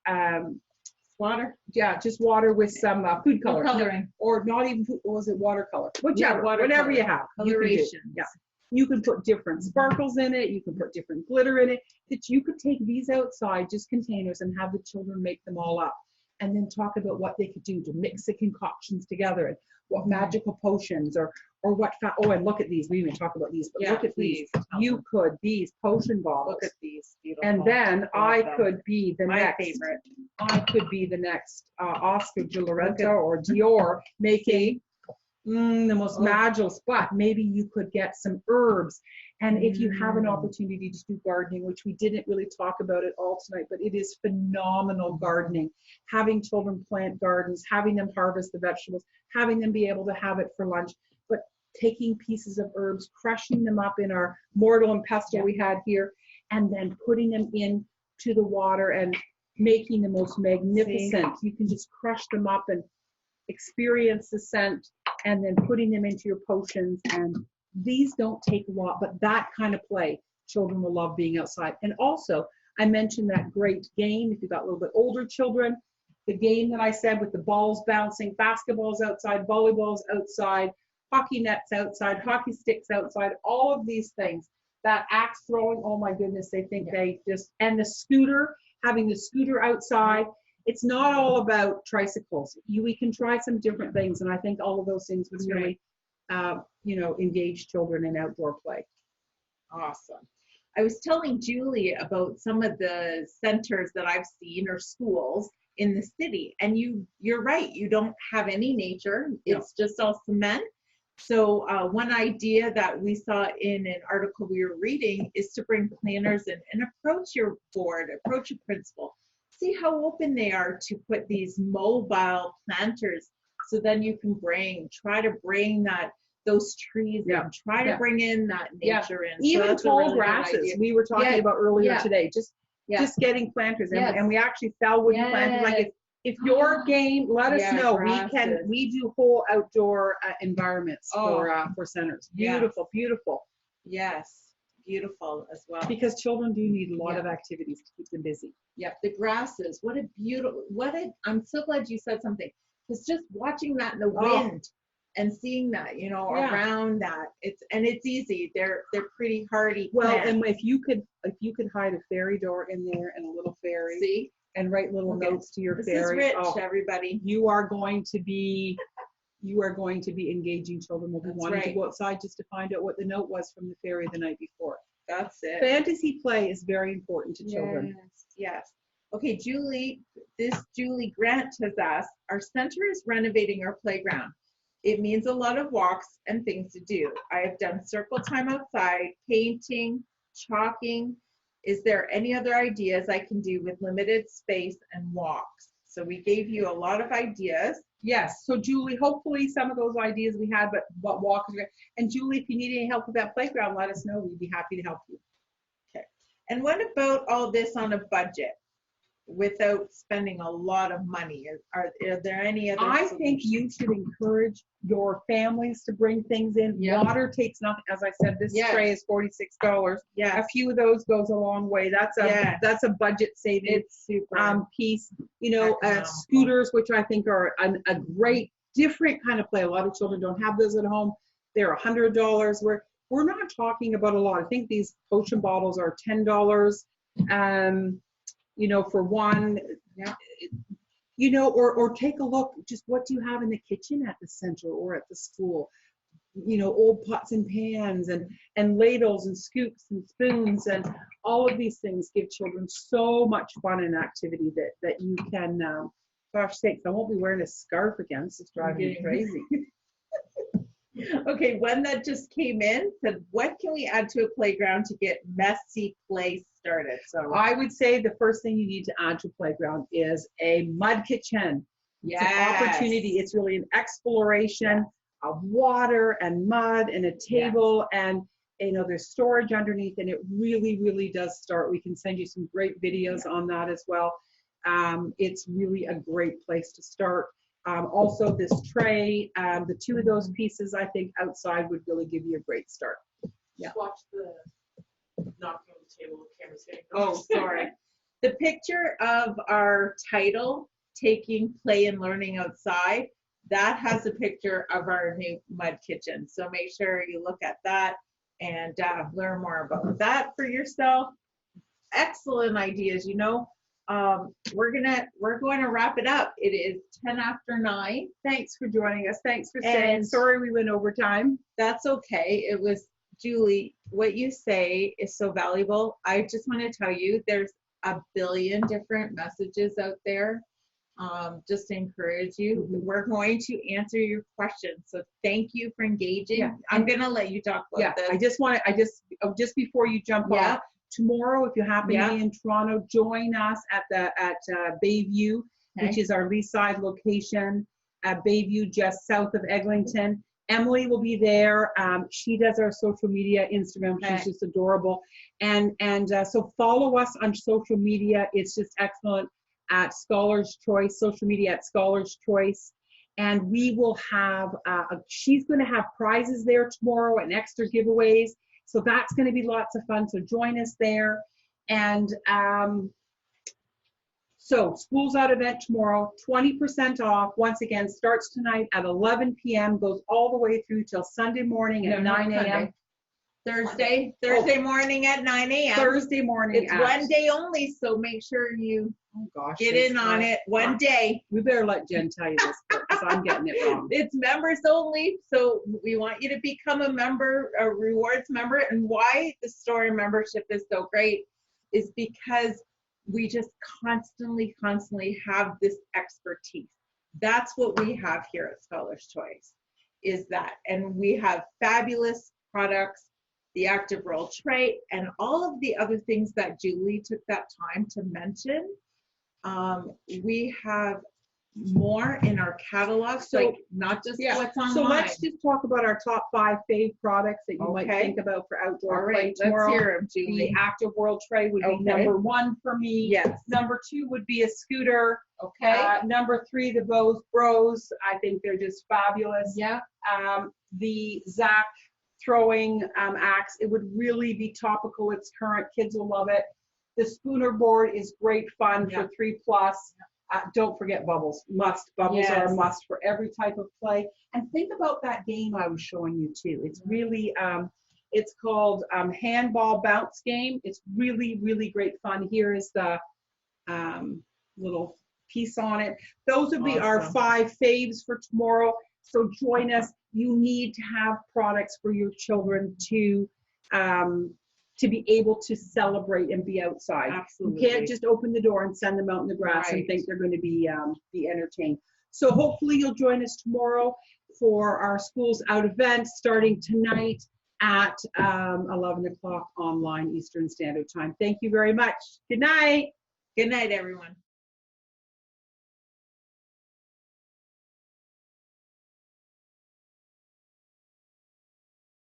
water. Yeah, just water with some food color. Coloring. Or not even food, or was it watercolor? Whichever, watercolor. whatever you have. Coloration. Yeah. You can put different sparkles in it. You can put different glitter in it. That you could take these outside, just containers, and have the children make them all up. And then talk about what they could do to mix the concoctions together and what magical potions or what, and look at these. We didn't even talk about these, but look at these. You could, these potion bottles. Look at these. Beautiful. And then I could be the My next. favorite. I could be the next Oscar de la Renta or Dior making the most magical spot. Maybe you could get some herbs. And if you have an opportunity to do gardening, which we didn't really talk about it all tonight, but it is phenomenal gardening. Having children plant gardens, having them harvest the vegetables, having them be able to have it for lunch, but taking pieces of herbs, crushing them up in our mortar and pestle we had here, and then putting them into the water and making the most magnificent. You can just crush them up and experience the scent, and then putting them into your potions. And these don't take a lot, but that kind of play, children will love being outside. And also, I mentioned that great game, if you've got a little bit older children, the game that I said with the balls bouncing, basketballs outside, volleyballs outside, hockey nets outside, hockey sticks outside, all of these things. That axe throwing, oh my goodness, they think they just, and the scooter, having the scooter outside. It's not all about tricycles. We can try some different things, and I think all of those things would really, you know, engage children in outdoor play. Awesome. I was telling Julie about some of the centers that I've seen or schools in the city, and you're right. You don't have any nature. It's just all cement. So one idea that we saw in an article we were reading is to bring planners in and approach your board, approach a principal. See how open they are to put these mobile planters, so then you can try to bring those trees in, try to bring in that nature in. Even so tall grasses we were talking about earlier today, just getting planters. And we actually sell wooden planters. Like if your game, let us know. We do whole outdoor environments for centers. Beautiful. Yes. beautiful as well. Because children do need a lot Yeah. of activities to keep them busy. Yep, the grasses. What a beautiful, I'm so glad you said something. Because just watching that in the Oh. wind and seeing that, you know, Yeah. around that, it's easy. They're pretty hardy Well, plants. and if you could hide a fairy door in there and a little fairy See, and write little Okay. notes to your this fairy, is rich, oh, everybody. you are going to be engaging children. Will be That's wanting to right. go outside just to find out what the note was from the fairy the night before. That's it. Fantasy play is very important to children. Yes, yes. Okay, Julie Grant has asked, our center is renovating our playground. It means a lot of walks and things to do. I have done circle time outside, painting, chalking. Is there any other ideas I can do with limited space and walks? So we gave you a lot of ideas. Yes. So Julie, hopefully some of those ideas we had, but what walk is great. And Julie, if you need any help with that playground, let us know. We'd be happy to help you. Okay. And what about all this on a budget without spending a lot of money? Are there any other I solutions? think you should encourage your families to bring things in. Yeah. Water takes nothing. As I said, this Yes. tray is $46. A Yes, few of those goes a long way. That's a budget saving it's super. piece. You know, Economical. scooters, which I think are a great different kind of play. A lot of children don't have those at home. They're $100. We're not talking about a lot. I think these potion bottles are $10. You know, for one. Yeah. You know, or take a look, just what do you have in the kitchen at the center or at the school? You know, old pots and pans and ladles and scoops and spoons and all of these things give children so much fun and activity that you can, gosh sakes, I won't be wearing a scarf again. It's just driving me crazy. Okay, one that just came in said, what can we add to a playground to get messy play started? So I would say the first thing you need to add to playground is a mud kitchen. It's an opportunity. It's really an exploration of water and mud and a table and, you know, there's storage underneath and it really, really does start. We can send you some great videos on that as well. It's really a great place to start. Also this tray, the two of those pieces, I think outside would really give you a great start. Yeah. Watch the knocking on the table, cameras hitting. Oh, sorry. The picture of our title, Taking Play and Learning Outside, that has a picture of our new mud kitchen. So make sure you look at that and learn more about that for yourself. Excellent ideas. You know, we're going to wrap it up. It is 10 after 9. Thanks for joining us. Thanks for staying. And Sorry we went over time. That's okay. It was, Julie, what you say is so valuable. I just want to tell you, there's a billion different messages out there. Just to encourage you, we're going to answer your questions. So thank you for engaging. Yeah. I'm going to let you talk about this. Just before you jump off, tomorrow, if you happen to be in Toronto, join us at Bayview, which is our Leaside location at Bayview, just south of Eglinton. Emily will be there. She does our social media, Instagram. She's just adorable. And so follow us on social media. It's just excellent at Scholars Choice, social media at Scholars Choice. And we will have, she's going to have prizes there tomorrow and extra giveaways. So that's going to be lots of fun. So join us there. And so school's out event tomorrow, 20% off. Once again, starts tonight at 11 p.m., goes all the way through till Sunday morning at 9 a.m. Thursday morning at 9 a.m. Thursday morning. It's one day only, so make sure you get in on it. One day. We better let Jen tell you this because I'm getting it wrong. It's members only, so we want you to become a member, a rewards member. And why the store membership is so great is because we just constantly have this expertise. That's what we have here at Scholars Choice, is that. And we have fabulous products, the active roll tray, and all of the other things that Julie took that time to mention. We have more in our catalog, so like not just what's online. So let's just talk about our top 5 fave products that you might think about for outdoor play tomorrow. Let's hear them, Julie. The active world tray would be number 1 for me. Yes. Number 2 would be a scooter. Okay. Number 3, the Bose Bros. I think they're just fabulous. Yeah. The Zach throwing acts. It would really be topical. It's current. Kids will love it. The Spooner board is great fun for 3+. Don't forget bubbles. Must. Bubbles are a must for every type of play. And think about that game I was showing you too. It's really, it's called handball bounce game. It's really, really great fun. Here is the little piece on it. Those will be our 5 faves for tomorrow. So join us. You need to have products for your children to be able to celebrate and be outside. Absolutely. You can't just open the door and send them out in the grass and think they're going to be entertained. So hopefully you'll join us tomorrow for our Schools Out event starting tonight at 11 o'clock online Eastern Standard Time. Thank you very much. Good night. Good night, everyone.